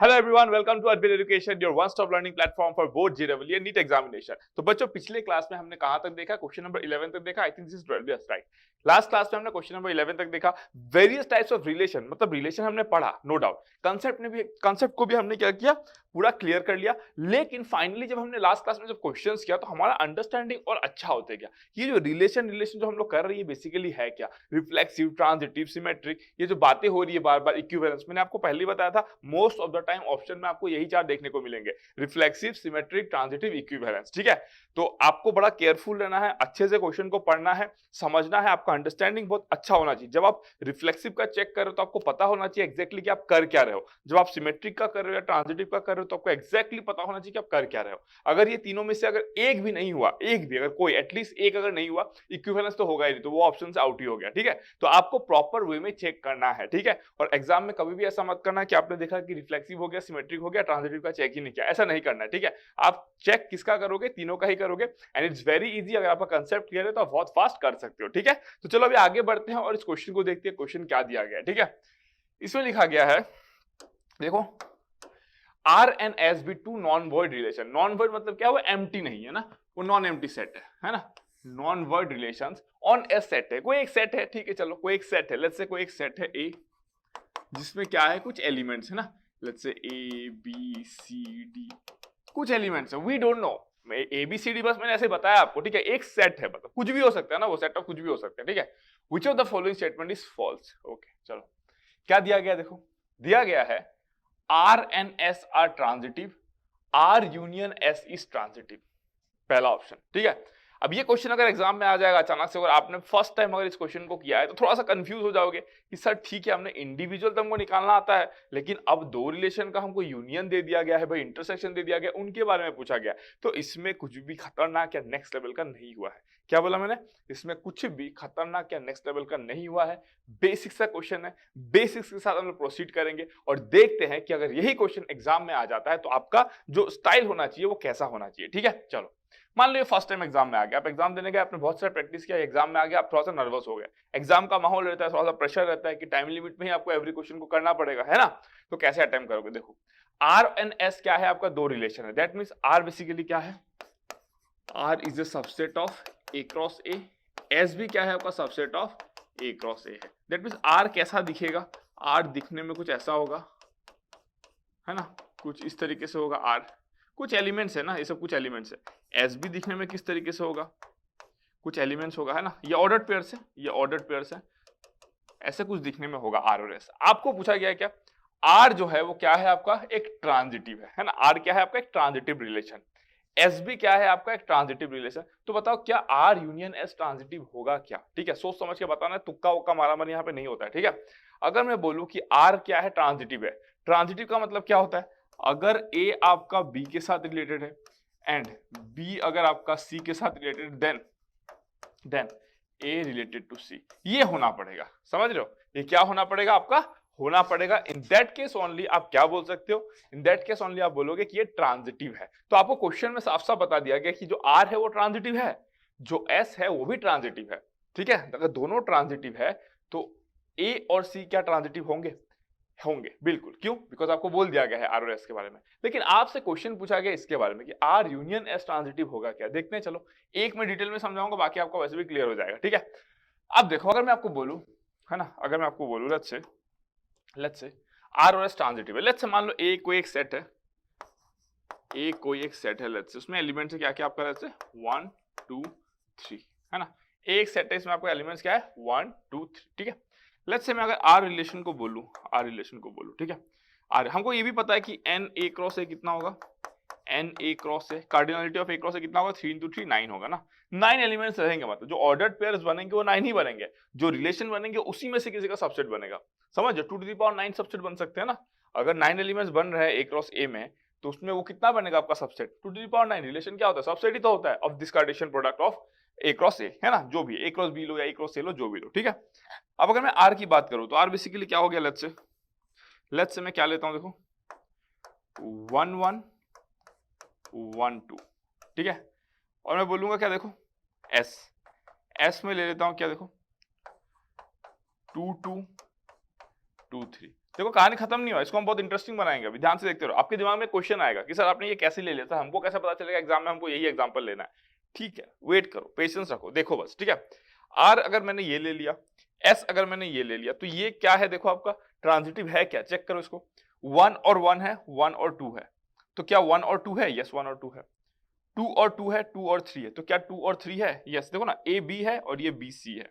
Hello everyone, welcome to Adbhut education, your one stop learning platform for both JEE and NEET examination. तो बच्चों, पिछले class में हमने कहां तक देखा? क्वेश्चन नंबर 11 तक देखा। I think this is 12, yes right. Last class में हमने क्वेश्चन नंबर 11 तक देखा। वेरियस टाइप्स ऑफ रिलेशन, मतलब रिलेशन हमने पढ़ा, नो डाउट। कंसेप्ट को भी हमने क्या किया, पूरा क्लियर कर लिया। लेकिन फाइनली जब हमने लास्ट क्लास में जब क्वेश्चंस किया तो हमारा अंडरस्टैंडिंग और अच्छा होते गया। ये जो रिलेशन जो हम लोग कर रहे हैं बेसिकली है क्या? रिफ्लेक्सिव, ट्रांजिटिव, सिमेट्रिक, ये जो बातें हो रही है बार बार, इक्विवेलेंस, मैंने आपको पहले बताया था most of the time option में आपको यही चार देखने को मिलेंगे, रिफ्लेक्सिव, सिमेट्रिक, ट्रांजिटिव, इक्विवेलेंस। ठीक है, तो आपको बड़ा केयरफुल रहना है, अच्छे से क्वेश्चन को पढ़ना है, समझना है, आपका अंडरस्टैंडिंग बहुत अच्छा होना चाहिए। जब आप रिफ्लेक्सिव का चेक कर रहे हो तो आपको पता होना चाहिए एग्जैक्टली कि आप कर क्या रहे हो। जब आप सिमेट्रिक का कर रहे हो या ट्रांजिटिव का कर रहे हो तो आपको एग्जैक्टली पता होना चाहिए कि आप कर क्या रहे हो। अगर ये तीनों में से अगर एक भी नहीं हुआ, एक भी अगर कोई एटलीस्ट एक अगर नहीं हुआ, इक्विवेलेंस तो होगा ही नहीं, तो वो ऑप्शन से आउट ही हो गया। ठीक है, तो आपको प्रॉपर वे में चेक करना है। ठीक है, और एग्जाम में कभी भी ऐसा मत करना कि आपने देखा कि रिफ्लेक्सिव हो गया, सिमेट्रिक हो गया, ट्रांजिटिव का चेक ही नहीं किया, ऐसा नहीं करना है। ठीक है, आप चेक किसका करोगे? तीनों का ही करोगे। एंड इट्स वेरी इजी, अगर आपका कंसेप्ट क्लियर है तो आप बहुत फास्ट कर सकते हो। ठीक है, तो चलो अभी आगे बढ़ते हैं और इस क्वेश्चन को देखते हैं, क्वेश्चन क्या दिया गया है। ठीक है, इसमें लिखा गया है, देखो, R and S be two non word relation. Non word मतलब क्या? वो एम्प्टी नहीं है ना, वो नॉन एम्प्टी सेट है ना। Non word relations on A set है, कोई एक सेट है। ठीक है, चलो कोई एक सेट है, लेट्स से कोई एक सेट है ए, जिसमें क्या है, कुछ एलिमेंट्स है ना, let's say A B C D, कुछ एलिमेंट्स है, we don't know A B C D, बस मैंने ऐसे बताया आपको। ठीक है, एक सेट है, मतलब कुछ भी हो सकता है ना, वो सेट ऑफ कुछ भी हो सकता है। ठीक है, which of the following statement is false. Okay, चलो क्या दिया गया, देखो दिया गया है R and S are transitive, R union S is transitive, पहला ऑप्शन। ठीक है, अब ये क्वेश्चन अगर एग्जाम में आ जाएगा अचानक से, अगर आपने फर्स्ट टाइम अगर इस क्वेश्चन को किया है तो थोड़ा सा कंफ्यूज हो जाओगे कि सर ठीक है, हमने इंडिविजुअल तो हमको निकालना आता है, लेकिन अब दो रिलेशन का हमको यूनियन दे दिया गया है, भाई इंटरसेक्शन दे दिया गया, उनके बारे में पूछा गया, तो इसमें कुछ भी खतरनाक या नेक्स्ट लेवल का नहीं हुआ है। क्या बोला मैंने? इसमें कुछ भी खतरनाक या नेक्स्ट लेवल का नहीं हुआ है, बेसिक सा क्वेश्चन है। बेसिक्स के साथ हम लोग प्रोसीड करेंगे और देखते हैं कि अगर यही क्वेश्चन एग्जाम में आ जाता है तो आपका जो स्टाइल होना चाहिए वो कैसा होना चाहिए। ठीक है, चलो मान लो फर्स्ट टाइम एग्जाम में आ गया, आप एग्जाम देने गए, आपने बहुत सारा प्रैक्टिस किया, एग्जाम में आ गया, आप थोड़ा सा नर्वस हो गए। एग्जाम का माहौल रहता है, थोड़ा सा प्रेशर रहता है कि टाइम लिमिट में ही आपको एवरी क्वेश्चन को करना पड़ेगा, है ना। तो कैसे अटेम्प्ट करोगे? देखो, आर एंड एस क्या है, आपका दो रिलेशन है। दैट मीन्स आर बेसिकली क्या है, R is a subset of A cross A, S भी क्या है, आपका subset of A cross A है। दैट मीन्स आर कैसा दिखेगा? आर दिखने में कुछ ऐसा होगा, है ना, कुछ इस तरीके से होगा आर, कुछ एलिमेंट्स है ना, ये सब कुछ एलिमेंट्स है। एस भी दिखने में किस तरीके से होगा? कुछ एलिमेंट्स होगा, है ना, ये ऑर्डर्ड पेयर्स है, ये ऑर्डर्ड पेयर्स है, ऐसे कुछ दिखने में होगा आर और एस। आपको पूछा गया है क्या? आर जो है वो क्या है, आपका एक ट्रांजिटिव है ना। आर क्या है, आपका एक ट्रांजिटिव रिलेशन। एस भी क्या है, आपका एक ट्रांजिटिव रिलेशन। तो बताओ क्या आर यूनियन एस ट्रांजिटिव होगा क्या? ठीक है, सोच समझ के बताना, तुक्का उक्का मारा मारी यहाँ पे नहीं होता है। ठीक है, अगर मैं बोलूं कि आर क्या है, ट्रांजिटिव है, ट्रांजिटिव का मतलब क्या होता है? अगर ए आपका बी के साथ रिलेटेड है एंड बी अगर आपका सी के साथ related, then A related to C, ये होना पड़ेगा। समझ रहे हो? ये क्या होना पड़ेगा? आपका होना पड़ेगा। इन दैट केस ओनली आप क्या बोल सकते हो? इन दैट केस ओनली आप बोलोगे कि ये ट्रांजिटिव है। तो आपको क्वेश्चन में साफ साफ बता दिया गया कि जो आर है वो ट्रांजिटिव है, जो एस है वो भी ट्रांजिटिव है। ठीक है, अगर दोनों ट्रांजिटिव है तो ए और सी क्या ट्रांजिटिव होंगे? होंगे, बिल्कुल। क्यों? बिकॉज आपको बोल दिया गया है आर और एस के बारे में। लेकिन आपसे क्वेश्चन पूछा गया इसके बारे में कि आर यूनियन एस ट्रांजिटिव होगा क्या? देखते हैं, चलो एक में डिटेल में समझाऊंगा, बाकी आपको वैसे भी क्लियर हो जाएगा। ठीक है, अब देखो, अगर मैं आपको बोलूं, है ना, अगर मैं आपको बोलूं लेट्स से आर और एस ट्रांजिटिव है, लेट्स से मान लो ए कोई एक सेट है, ए कोई एक सेट है, लेट्स से उसमें एलिमेंट्स क्या क्या आपका, लेट्स से 1 2 3, है ना, एक सेट है, इसमें आपका एलिमेंट्स क्या है, 1 2 3। ठीक है, लेट्स से मैं अगर आर रिलेशन को बोलूं, ठीक है, आर हमको ये भी पता है कि एन ए क्रॉस ए कितना होगा, N A cross A, cardinality of A cross A कितना होगा, 3 into 3 9 होगा ना। 9 एलिमेंट्स रहेंगे, मतलब जो ऑर्डर्ड पेयर्स बनेंगे वो 9 ही बनेंगे, जो रिलेशन बनेंगे उसी में से किसी का सबसेट बनेगा। समझ, 2 to the power 9 सबसेट बन सकते हैं ना। अगर 9 एलिमेंट्स बन रहे हैं ए क्रॉस ए में, तो उसमें वो कितना बनेगा आपका subset? 2 to the power 9। Relation क्या होता है? सबसेट ही तो होता है of this Cartesian product of A cross A, है ना, जो भी ए क्रॉस बी लो या ए क्रॉस ए लो, जो भी लो। ठीक है, अब अगर मैं आर की बात करूं तो आर बेसिकली क्या हो गया, लेट्स से मैं क्या लेता हूं, देखो 1 1 1 2। ठीक है, और मैं बोलूंगा क्या, देखो एस में ले लेता हूं क्या, देखो 2 2 2 3। देखो कहानी खत्म नहीं हुआ, इसको हम बहुत इंटरेस्टिंग बनाएंगे, अभी ध्यान से देखते रहो। आपके दिमाग में क्वेश्चन आएगा कि सर आपने ये कैसे ले लिया था, हमको कैसे पता चलेगा एग्जाम में हमको यही एग्जांपल लेना है। ठीक है, वेट करो, पेशेंस रखो, देखो बस, ठीक है। आर अगर मैंने ये ले लिया, एस अगर मैंने ये ले लिया, तो ये क्या है, देखो आपका ट्रांजिटिव है क्या, चेक करो इसको। 1 और 1 है, 1 और 2 है, तो क्या 1 और 2 है? यस 1 और 2 है। 2 और 2 है, 2 और 3 है, तो क्या 2 और 3 है? यस, देखो ना ए बी है और ये बी सी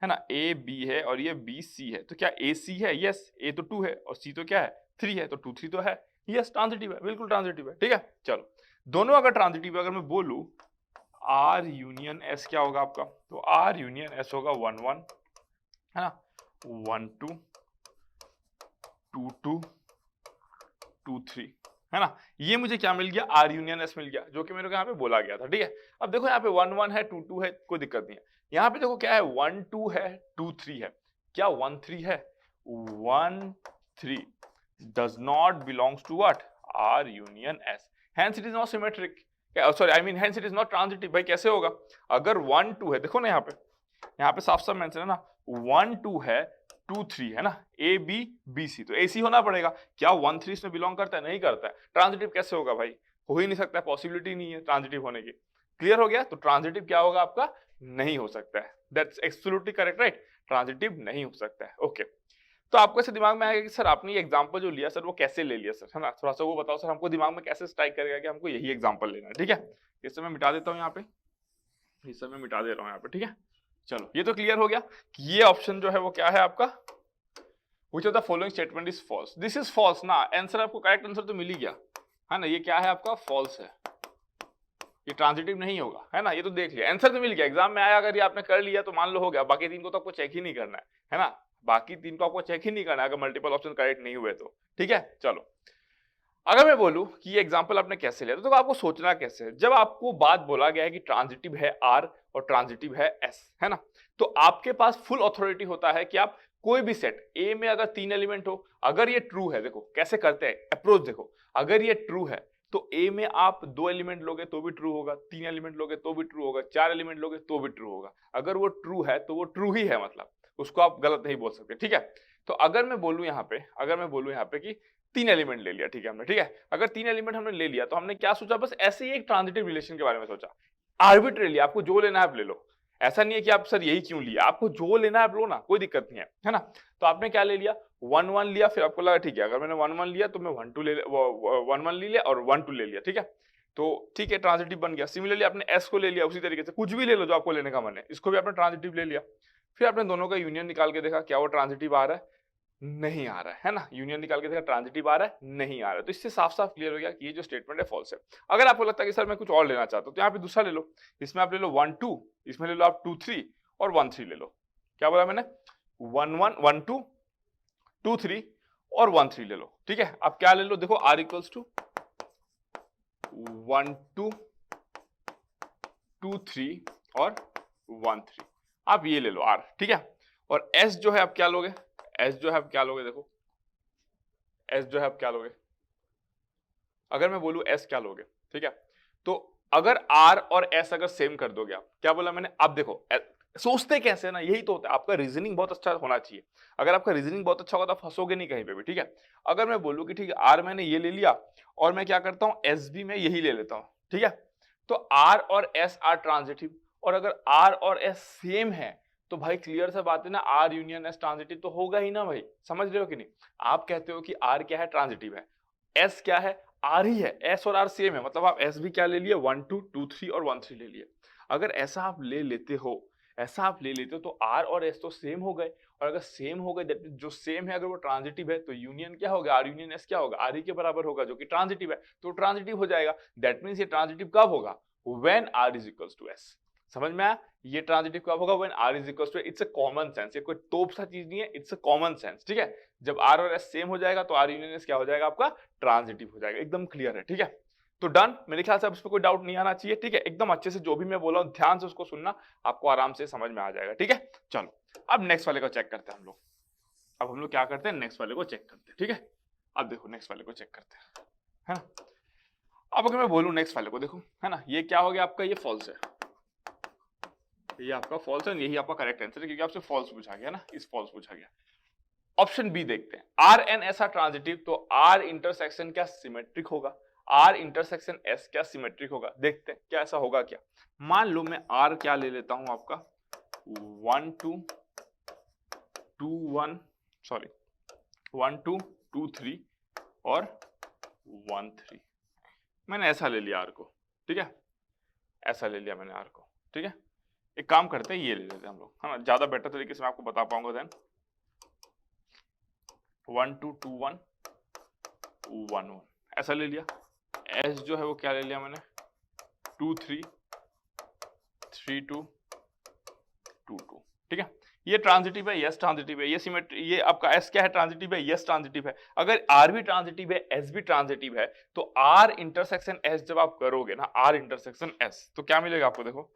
है ना, ए बी है और ये बी सी है, तो क्या ए सी है? यस, ए तो 2 है और सी तो क्या है? 3 है, तो 2 3 तो है। यस, ट्रांजिटिव है, बिल्कुल ट्रांजिटिव है, ठीक है। चलो, दोनों अगर ट्रांजिटिव है, अगर मैं बोलूं आर यूनियन एस क्या होगा आपका, तो आर यूनियन एस होगा 1 1, है ना, 1 2 2 2 2 3, है ना। ये मुझे क्या मिल गया? आर यूनियन एस मिल गया, जो कि मेरे को यहाँ पे बोला गया था, ठीक है। अब देखो यहाँ पे 1 1 है, 2 2 है, कोई दिक्कत नहीं है। यहाँ पे देखो क्या है, 1 2 है, 2 3 है, क्या 1 3 है? 1 3 does not belongs to what? R union S. Hence it is not symmetric. Sorry, I mean hence it is not transitive. भाई कैसे होगा? अगर 1 2 है, देखो ना यहाँ पे साफ साफ मेंशन है ना, 1 2 है, 2 3 है ना, ए बी बी सी, तो ए सी होना पड़ेगा। क्या 1 3 इसमें बिलोंग करता है? नहीं करता है। ट्रांजिटिव कैसे होगा भाई? हो ही नहीं सकता है, पॉसिबिलिटी नहीं है ट्रांजिटिव होने की। क्लियर हो गया? तो ट्रांजिटिव क्या होगा आपका? नहीं हो सकता है। That's absolutely correct, right? Transitive नहीं हो सकता है। ओके, तो आपको ऐसे दिमाग में आएगा कि सर आपने ये एग्जांपल जो लिया सर वो कैसे ले लिया सर, है ना, थोड़ा सा वो बताओ सर, हमको दिमाग में कैसे स्ट्राइक करेगा कि हमको यही एग्जांपल लेना है, ठीक है। इस समय मिटा देता हूँ यहाँ पे, इस समय मिटा दे रहा हूँ यहाँ पे, ठीक है। चलो, ये तो क्लियर हो गया कि ये ऑप्शन जो है वो क्या है आपका, which of the following statement is false. This is false ना, आंसर आपको करेक्ट आंसर तो मिल ही गया, है ना। ये क्या है आपका? फॉल्स है, ये ट्रांजिटिव नहीं होगा, है ना। ये तो देख लिया, आंसर तो मिल गया, एग्जाम में आया, अगर ये आपने कर लिया तो मान लो हो गया, बाकी 3 को तो आपको चेक ही नहीं करना है ना, बाकी 3 को आपको चेक ही नहीं करना है अगर मल्टीपल ऑप्शन करेक्ट नहीं हुए तो, ठीक है। चलो, अगर मैं बोलूं कि ये एग्जांपल आपने कैसे लिया, तो आपको सोचना कैसे है। जब आपको बात बोला गया है कि ट्रांजिटिव है आर और ट्रांजिटिव है एस, है ना, तो आपके पास फुल अथॉरिटी होता है कि आप कोई भी सेट ए में अगर 3 एलिमेंट हो, अगर ये ट्रू है, देखो कैसे करते हैं अप्रोच, देखो अगर ये ट्रू है तो ए में आप 2 एलिमेंट लोगे तो भी ट्रू होगा, 3 एलिमेंट लोगे तो भी ट्रू होगा, 4 एलिमेंट लोगे तो भी ट्रू होगा। अगर वो ट्रू है तो वो ट्रू ही है, मतलब उसको आप गलत नहीं बोल सकते, ठीक है। तो अगर मैं बोलूं यहाँ पे कि 3 एलिमेंट ले लिया, ठीक है हमने, ठीक है। अगर 3 एलिमेंट हमने ले लिया तो हमने क्या सोचा, बस ऐसे ही एक ट्रांजिटिव रिलेशन के बारे में सोचा। आर्बिट्रेरली आपको जो लेना है आप ले लो, ऐसा नहीं है कि आप सर यही क्यों लिया, आपको जो लेना है आप लो ना, कोई दिक्कत नहीं है ना। तो आपने क्या ले लिया? 1 1 लिया, फिर आपको लगा ठीक है अगर मैंने 1 1 लिया तो मैं 1 2 ले 1 1 ले लिया और 1 2 ले लिया, ठीक है। तो ठीक है, ट्रांजिटिव बन गया। सिमिलरली आपने एस को ले लिया, उसी तरीके से कुछ भी ले लो जो आपको लेने का मन है, इसको भी आपने ट्रांजिटिव ले लिया। फिर आपने दोनों का यूनियन निकाल के देखा, क्या वो ट्रांजिटिव आ रहा है? नहीं आ रहा है ना। यूनियन निकाल के देखा, ट्रांजिटिव आ रहा है? नहीं आ रहा है। तो इससे साफ साफ क्लियर हो गया कि ये जो स्टेटमेंट है फॉल्स है। अगर आपको लगता है कि सर मैं कुछ और लेना चाहता हूं, तो यहाँ पे दूसरा ले लो, इसमें आप ले लो 1 2, इसमें ले लो आप 2 3 और 1 3 ले लो। क्या बोला मैंने? 1 1 1 2 2 3 और 1 3 ले लो, ठीक है। अब क्या ले लो, देखो r इक्वल्स टू 1 2 2 3 और 1 3, आप ये ले लो r, ठीक है। और s जो है आप क्या लोगे? s जो है आप क्या लोगे? देखो s जो है आप क्या लोगे? अगर मैं बोलूं s क्या लोगे, ठीक है, तो अगर r और s अगर सेम कर दोगे आप, क्या बोला मैंने? अब देखो सोचते कैसे ना, यही तो होता है, आपका रीजनिंग बहुत अच्छा होना चाहिए। अगर आपका रीजनिंग बहुत अच्छा होगा तो फंसोगे नहीं कहीं पे भी, ठीक है। अगर मैं बोलूं कि ठीक है r मैंने ये ले लिया और मैं क्या करता हूं, s भी मैं यही ले लेता हूं, ठीक है, तो r और s आर ट्रांजिटिव, और अगर r और s सेम है तो भाई क्लियर सा बात है ना, r यूनियन s ट्रांजिटिव तो होगा ही ना भाई, समझ रहे हो कि नहीं। आप कहते हो कि r क्या है? ट्रांजिटिव है। s क्या है? r ही है। s और r सेम है, मतलब आप s भी क्या ले लिए? 1 2 2 3 और 1 3 ले लिए। अगर ऐसा आप ले लेते हो, तो r और s तो सेम हो गए, और अगर सेम हो गए, दैट मींस जो सेम है अगर वो ट्रांजिटिव है तो यूनियन क्या होगा? r यूनियन s क्या होगा? r ही के बराबर होगा, जो कि ट्रांजिटिव है, तो ट्रांजिटिव हो जाएगा। दैट मींस ये ट्रांजिटिव कब होगा? When r is equals to s। समझ में आया? ये ट्रांजिटिव कब होगा? When r is equals to, it's a common sense, ये कोई तोप सा चीज नहीं है, इट्स अ कॉमन सेंस, ठीक है। जब r और s सेम हो जाएगा तो r यूनियन s क्या हो जाएगा? आपका ट्रांजिटिव हो जाएगा। एकदम क्लियर है, ठीक है। तो डन, मेरे ख्याल से अब इस पर कोई डाउट नहीं आना चाहिए, ठीक है। एकदम अच्छे से जो भी मैं बोला हूं ध्यान से उसको सुनना, आपको आराम से समझ में आ जाएगा, ठीक है। चलो, अब नेक्स्ट वाले को चेक करते हैं हम लोग। अब हम लोग क्या करते हैं? नेक्स्ट वाले को चेक करते हैं, ठीक है। अब देखो नेक्स्ट वाले को चेक करते हैं, है ना। अब अगर मैं बोलूं नेक्स्ट वाले को, देखो, है ना, ये क्या हो गया आपका? ये फॉल्स है, ये आपका फॉल्स है, यही आपका करेक्ट आंसर है, क्योंकि आपसे फॉल्स पूछा गया ना, इस फॉल्स पूछा गया। ऑप्शन बी देखते हैं, R and S are transitive, तो आर इंटरसेक्शन क्या सिमेट्रिक होगा, आर इंटरसेक्शन एस क्या सिमेट्रिक होगा, देखते हैं क्या ऐसा होगा क्या। मान लो मैं आर क्या ले लेता हूं आपका 1 2 2 1 सॉरी 1 2 2 3 और 1 3, मैंने ऐसा ले लिया आर को, ठीक है, ऐसा ले लिया मैंने आर को, ठीक है। एक काम करते हैं, ये ले लेते हैं हम लोग, है ना, ज्यादा बेटर तरीके से मैं आपको बता पाऊंगा। देन 1 2 2 1 1 1 ऐसा ले लिया। एस जो है वो क्या ले लिया मैंने 2 3 3 2 2 2, ठीक है। ये ट्रांजिटिव है, यस ट्रांजिटिव है, ये सिमेट्री, ये आपका एस क्या है ट्रांजिटिव है, यस ट्रांजिटिव है। अगर आर भी ट्रांजिटिव है, एस भी ट्रांजिटिव है, तो आर इंटरसेक्शन एस जब आप करोगे ना, आर इंटरसेक्शन एस, तो क्या मिलेगा आपको, देखो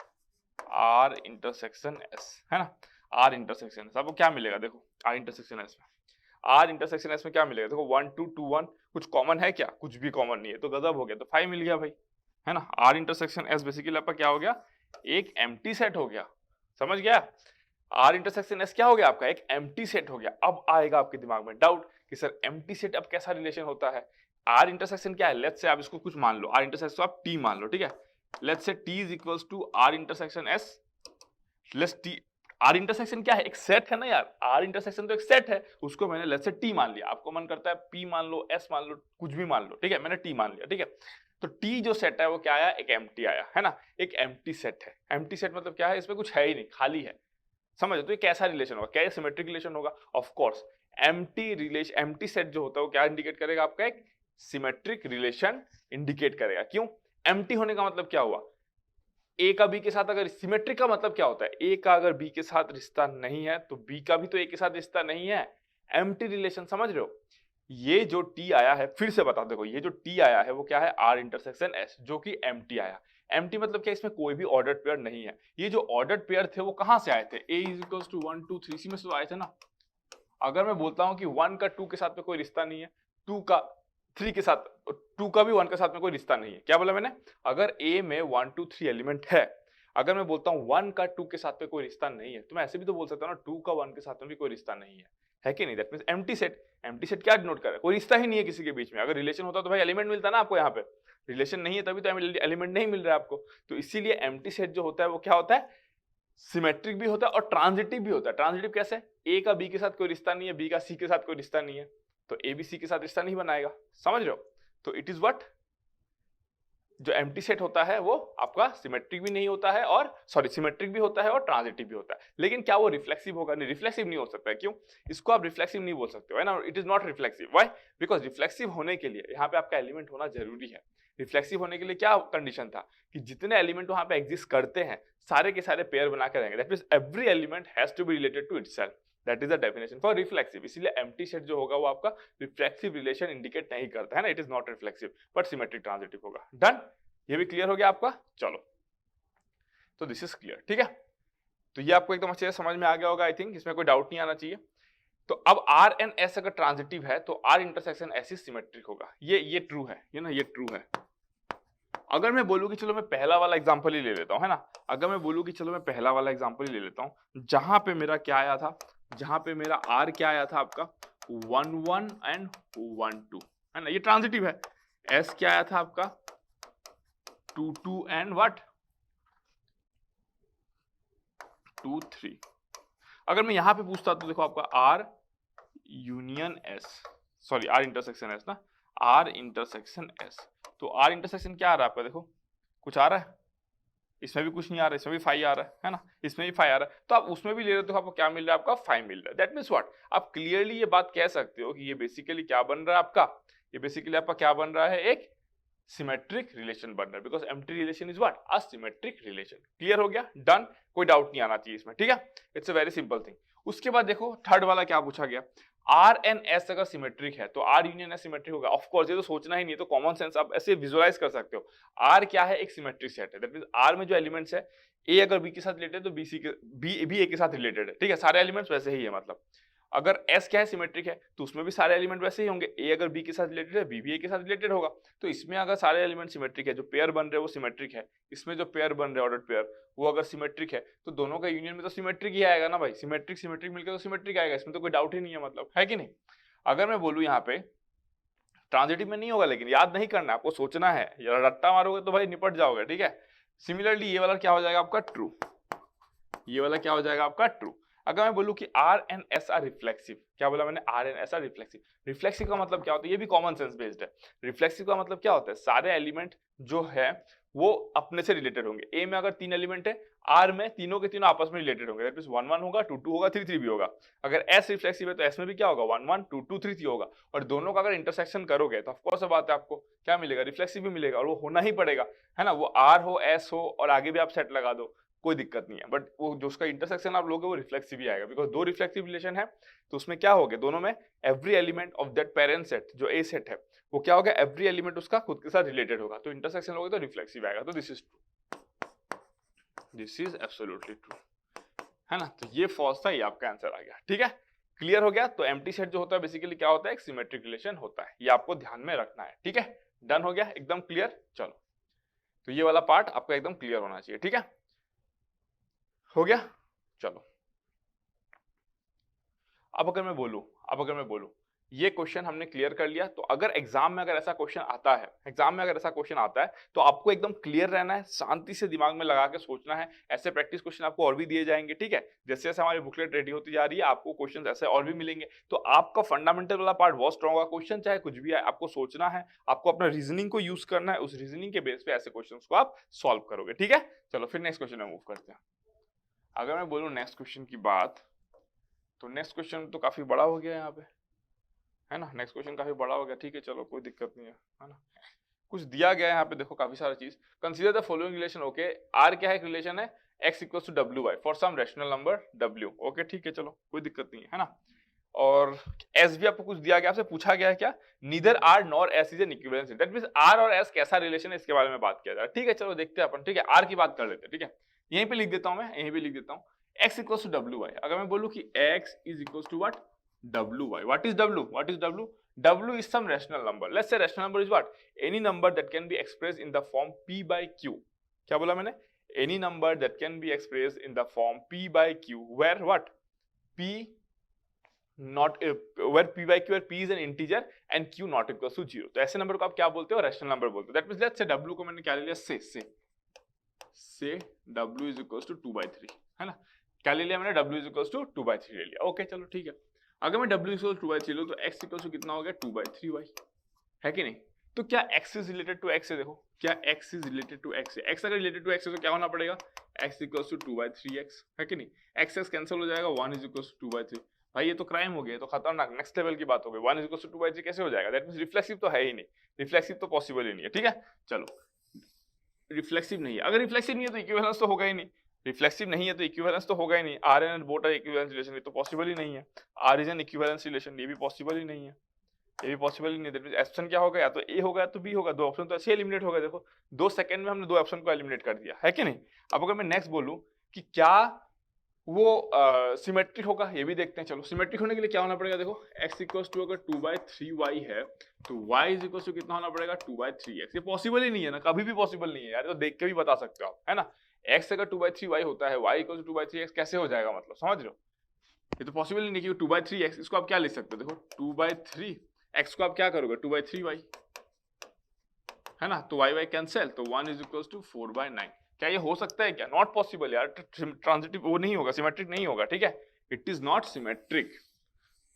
आर इंटरसेक्शन एस, है ना, आर इंटरसेक्शन एस आपको क्या मिलेगा, देखो आर इंटरसेक्शन एस में, आर इंटरसेक्शन एस में क्या मिलेगा, देखो 1 2 2 1, कुछ कॉमन है क्या, कुछ भी कॉमन नहीं है, तो गजब हो गया, तो 5 मिल गया भाई, है ना। आर इंटरसेक्शन एस बेसिकली आपका क्या हो गया, एक एम्प्टी सेट हो गया, समझ गया। आर इंटरसेक्शन एस क्या हो गया आपका, एक एम्प्टी सेट हो गया। अब आएगा आपके दिमाग में डाउट कि सर एम्प्टी सेट अब कैसा रिलेशन होता है। आर इंटरसेक्शन क्या है, लेट्स से आप इसको कुछ मान लो, आर इंटरसेक्शन आप टी मान लो, ठीक है। Let's say T is equals to R intersection S, let's T, R intersection क्या है, एक सेट है ना यार, आर इंटरसेक्शन तो एक सेट है, उसको मैंने लेट्स से टी मान लिया, आपको मन करता है पी मान लो, एस मान लो, कुछ भी मान लो, ठीक है, मैंने टी मान लिया, ठीक है। तो टी जो सेट है वो क्या आया, एक एम्प्टी आया, है ना, एक एम्प्टी सेट है। एम्प्टी सेट मतलब क्या है, इसमें कुछ है ही नहीं, खाली है, समझ। तो ये कैसा रिलेशन होगा, क्या ये सिमेट्रिक रिलेशन होगा, of course. Empty relation, empty set जो होता है वो क्या इंडिकेट करेगा, आपका एक सिमेट्रिक रिलेशन इंडिकेट करेगा। क्यों, एम्प्टी होने का मतलब क्या हुआ, ए का बी के साथ, अगर सिमेट्रिक का मतलब क्या होता है, ए का अगर बी के साथ रिश्ता नहीं है तो बी का भी तो ए के साथ रिश्ता नहीं है, एम्प्टी रिलेशन, समझ रहे हो। ये जो टी आया है, फिर से बता, देखो ये जो टी आया है वो क्या है, आर इंटरसेक्शन एस, जो कि एम्प्टी आया। एम्प्टी मतलब क्या, इसमें कोई भी ऑर्डर्ड पेयर नहीं है। ये जो ऑर्डर्ड पेयर थे वो कहां से आए थे, ए इज इक्वल्स टू 1 2 3 में से तो आए थे ना। अगर मैं बोलता हूं कि 1 का 2 के साथ में कोई रिश्ता नहीं है, 2 का 3 के साथ, 2 का भी 1 के साथ में कोई रिश्ता नहीं है, क्या बोला मैंने, अगर ए में 1 2 3 एलिमेंट है, अगर मैं बोलता हूं 1 का 2 के साथ में कोई रिश्ता नहीं है, तो मैं ऐसे भी तो बोल सकता हूं ना 2 का 1 के साथ में भी कोई रिश्ता नहीं है कि नहीं। That means empty set. Empty set क्या डिनोट कर रहा है, कोई रिश्ता ही नहीं है किसी के बीच में। अगर रिलेशन होता तो भाई एलिमेंट मिलता ना आपको, यहाँ पे रिलेशन नहीं है तभी तो एलिमेंट नहीं मिल रहा है आपको। तो इसीलिए एम्प्टी सेट जो होता है वो क्या होता है, सिमेट्रिक भी होता है और ट्रांजिटिव भी होता है। ट्रांजिटिव कैसे, ए का बी के साथ कोई रिश्ता नहीं है, बी का सी के साथ कोई रिश्ता नहीं है, तो ए बी सी के साथ रिश्ता नहीं बनाएगा, समझ रहे हो। तो इट इज व्हाट, जो एम्प्टी सेट होता है वो आपका सिमेट्रिक भी नहीं होता है, और सॉरी सिमेट्रिक भी होता है और ट्रांजिटिव भी होता है। लेकिन क्या वो रिफ्लेक्सिव होगा, नहीं, रिफ्लेक्सिव नहीं हो सकता है। क्यों, इसको आप रिफ्लेक्सिव नहीं बोल सकते हो, है ना, it is not reflexive. Why, because reflexive होने के लिए यहाँ पे आपका एलिमेंट होना जरूरी है। रिफ्लेक्सिव होने के लिए क्या कंडीशन था कि जितने एलिमेंट वहां पे एग्जिस्ट करते हैं सारे के सारे पेयर बना के रहेंगे, that means every element has to be related to itself, that is the definition for reflexive. इसीलिए एम्प्टी सेट जो होगा वो आपका रिफ्लेक्सिव रिलेशन इंडिकेट नहीं करता है ना, it is not reflexive but symmetric transitive होगा। डन, ये भी क्लियर हो गया आपका। चलो, तो दिस इज क्लियर, ठीक है। तो ये आपको एकदम अच्छे से समझ में आ गया होगा, आई थिंक इसमें कोई डाउट नहीं आना चाहिए। तो अब आर एंड एस अगर ट्रांजिटिव है तो आर इंटरसेक्शन एस ही सिमेट्रिक होगा, ये ट्रू है, ये ना, ये ट्रू है। अगर मैं बोलूं कि चलो मैं पहला वाला एग्जांपल ही ले लेता हूं, है ना, अगर मैं बोलूं कि चलो मैं पहला वाला एग्जांपल ही ले लेता हूं, जहां पे मेरा क्या आया था, जहां पे मेरा आर क्या आया था आपका 1 1 एंड 1 2, है ना, ये ट्रांजिटिव है। एस क्या आया था आपका 2 2 एंड व्हाट 2 3। अगर मैं यहां पे पूछता तो देखो आपका R union S, sorry R intersection S ना, आर इंटरसेक्शन एस, तो आर इंटरसेक्शन क्या आ रहा है आपका, देखो कुछ आ रहा है, इसमें भी कुछ नहीं आ रहा है, इसमें भी 5 आ रहा है ना, इसमें भी 5 आ रहा है, तो आप उसमें भी ले रहे हो तो आपको क्या मिल रहा है, आपका 5 मिल रहा है। दैट मींस व्हाट, आप क्लियरली ये बात कह सकते हो कि ये बेसिकली क्या बन रहा है आपका, ये बेसिकली आपका क्या बन रहा है, एक सिमेट्रिक रिलेशन बन रहा है, because empty relation is what, a symmetric relation. Clear हो गया, डन, कोई डाउट नहीं आना चाहिए इसमें, ठीक है, it's a very simple thing. उसके बाद देखो थर्ड वाला क्या पूछा गया, आर एंड एस अगर सिमेट्रिक है तो आर यूनियन एस सिमेट्रिक होगा। ऑफ कोर्स ये तो सोचना ही नहीं है, तो कॉमन सेंस आप ऐसे विजुअलाइज कर सकते हो। आर क्या है, एक सिमेट्रिक सेट है, दैट मींस आर में जो एलिमेंट्स है, ए अगर बी के साथ रिलेटेड तो बी ए के साथ रिलेटेड है, ठीक है, सारे एलिमेंट्स वैसे ही है मतलब। अगर S क्या है सिमेट्रिक है तो उसमें भी सारे एलिमेंट वैसे ही होंगे, A अगर B के साथ रिलेटेड है B भी A के साथ रिलेटेड होगा। तो इसमें अगर सारे एलिमेंट सिमेट्रिक है, जो पेयर बन रहे हैं वो सिमेट्रिक है, इसमें जो पेयर बन रहे हैं ऑर्डर्ड पेयर वो अगर सिमेट्रिक है तो दोनों का यूनियन में तो सिमेट्रिक ही आएगा ना भाई, सिमेट्रिक सिमेट्रिक मिलकर तो सिमेट्रिक आएगा, इसमें तो कोई डाउट ही नहीं है, मतलब है कि नहीं। अगर मैं बोलूं यहाँ पे ट्रांजिटिव में नहीं होगा, लेकिन याद नहीं करना, आपको सोचना है, या रट्टा मारोगे तो भाई निपट जाओगे, ठीक है। सिमिलरली ये वाला क्या हो जाएगा आपका ट्रू, ये वाला क्या हो जाएगा आपका ट्रू। अगर मैं बोलूं कि R and S are reflexive, क्या बोला मैंने, R and S are reflexive. Reflexive का मतलब क्या होता है, ये भी कॉमन सेंस बेस्ड है। रिफ्लेक्सिव का मतलब क्या होता है, सारे एलिमेंट जो है वो अपने से रिलेटेड होंगे। ए में अगर 3 एलिमेंट है, आर में तीनों के तीनों आपस में रिलेटेड होंगे, दैट मींस 1 1 होगा, 2 2 होगा, 3 3 भी होगा। अगर एस रिफ्लेक्सिव है तो एस में भी क्या होगा, 1 1 2 2 3 3 होगा, और दोनों का अगर इंटरसेक्शन करोगे तो ऑफ कोर्स बात है आपको क्या मिलेगा, रिफ्लेक्सिव भी मिलेगा, और वो होना ही पड़ेगा, है ना। वो आर हो, एस हो, और आगे भी आप सेट लगा दो, कोई दिक्कत नहीं है, बट वो जो उसका इंटरसेक्शन आप लोगे वो रिफ्लेक्सिव ही आएगा, बिकॉज दो रिफ्लेक्सिव रिलेशन है तो उसमें क्या हो गया, दोनों में every element of that parent set जो ए सेट है वो क्या होगा, एवरी एलिमेंट उसका खुद के साथ रिलेटेड होगा, तो इंटरसेक्शन लोगे तो रिफ्लेक्सिव आएगा। तो this is true, this is absolutely true, है ना। तो ये फॉल्स था, ये आपका आंसर आ गया, ठीक है। क्लियर हो गया। तो एम्प्टी सेट जो होता है बेसिकली क्या होता है, एक सिमेट्रिक रिलेशन होता है, ये आपको ध्यान में रखना है, ठीक है। डन हो गया, एकदम क्लियर। चलो, तो ये वाला पार्ट आपका एकदम क्लियर होना चाहिए, ठीक है, हो गया। चलो, अब अगर मैं बोलूं ये क्वेश्चन हमने क्लियर कर लिया, तो अगर एग्जाम में अगर ऐसा क्वेश्चन आता है, तो आपको एकदम क्लियर रहना है, शांति से दिमाग में लगा के सोचना है। ऐसे प्रैक्टिस क्वेश्चन आपको और भी दिए जाएंगे, ठीक है। जैसे जैसे हमारी बुकलेट रेडी होती जा रही है आपको क्वेश्चन ऐसे और भी मिलेंगे, तो आपका फंडामेंटल वाला पार्ट बहुत स्ट्रॉन्ग होगा। क्वेश्चन चाहे कुछ भी है, आपको सोचना है, आपको अपना रीजनिंग को यूज करना है, उस रीजनिंग के बेस पे ऐसे क्वेश्चन को आप सॉल्व करोगे, ठीक है। चलो फिर नेक्स्ट क्वेश्चन में मूव करते हैं। अगर मैं बोलूं नेक्स्ट क्वेश्चन की बात, तो नेक्स्ट क्वेश्चन तो काफी बड़ा हो गया यहाँ पे, है ना। नेक्स्ट क्वेश्चन काफी बड़ा हो गया, ठीक है, चलो कोई दिक्कत नहीं है ना। कुछ दिया गया है यहाँ पे, देखो काफी सारा चीज। Consider the following relation, okay. R क्या है, एक रिलेशन है, x equals to W Y for some rational number w, okay, ठीक है, चलो कोई दिक्कत नहीं है ना। और s भी आपको कुछ दिया गया, आपसे पूछा गया है क्या, neither R nor s is an equivalence, that means r और s कैसा रिलेशन है इसके बारे में बात किया जा रहा है, ठीक है। चलो देखते हैं अपन, ठीक है, r की बात कर लेते हैं, ठीक है। यहीं पे लिख देता हूं मैं, यहीं पे लिख देता हूं x equals to W Y. अगर मैं बोलूं कि x is equals to what, WY. What is W? What is W? W is some rational number. Let's say rational number is what? Any number that can be expressed in the form P by Q. क्या बोला मैंने? Any number that can be expressed in the form P by Q, where what? P not where P by Q, where P is an integer and Q not equals to 0. तो ऐसे number को आप क्या बोलते हो? Rational number बोलते हो। That means let's say W को मैंने क्या ले लिया, से W is equals to 2/3, है ना। क्या ले लिया मैंने, W is equals to 2/3 ले लिया, ओके, चलो ठीक है। अगर मैं W इक्वल 2/3 लूं तो x इक्वल टू कितना हो गया, 2/3y, है कि नहीं। तो क्या x is related to x है, देखो क्या x is related to x है। x अगर रिलेटेड टू x है तो क्या होना पड़ेगा, x इक्वल टू 2/3x, है कि नहीं। x कैंसिल हो जाएगा, 1 इज इक्वल टू 2/3। भाई ये तो क्राइम हो गया, तो खतरनाक नेक्स्ट लेवल की बात हो गई। 1 इज इक्वल टू 2/3 कैसे हो जाएगा, दैट मींस रिफ्लेक्सिव तो है ही नहीं, रिफ्लेक्सिव तो पॉसिबल ही नहीं है, ठीक है। चलो, रिफ्लेक्सिव नहीं है, अगर रिफ्लेक्सिव नहीं है तो इक्विवेलेंस तो होगा ही नहीं, रिफ्लेक्सिव नहीं है तो इक्विवेलेंस तो होगा ही नहीं। R and both are equivalence relation, ये तो पॉसिबल ही नहीं है। R is an equivalence relation, ये भी पॉसिबल ही नहीं है, ये भी पॉसिबल ही नहीं है। ऑप्शन क्या होगा, या तो ए होगा या तो बी होगा, दो ऑप्शन तो ऐसे एलिमिनेट हो गए। देखो 2 सेकंड में हमने 2 ऑप्शन को एलिमिनेट कर दिया, है कि नहीं। अब अगर मैं नेक्स्ट बोलूं कि क्या वो सिमेट्रिक होगा, ये भी देखते हैं। चलो, सिमेट्रिक होने के लिए क्या होना पड़ेगा, देखो x इक्वल्स टू अगर 2/3y है तो y इज इक्वल्स टू कितना होना पड़ेगा, 2/3x। ये पॉसिबल ही नहीं है ना, कभी भी पॉसिबल नहीं है यार, तो देख के भी बता सकते हो आप, है ना। x अगर 2/3y होता है, y इक्वल्स टू 2/3x कैसे हो जाएगा, मतलब समझ रहे हो, ये तो पॉसिबल ही नहीं कि 2/3x। इसको आप क्या लिख सकते हो, देखो 2/3x को आप क्या करोगे, 2/3y, है ना। तो y कैंसिल, तो 1 इज इक्वल्स टू 4/9। क्या ये हो सकता है क्या, नॉट पॉसिबल यार, ट्रांजिटिव वो नहीं होगा, सिमेट्रिक नहीं होगा, ठीक है, इट इज नॉट सिमेट्रिक।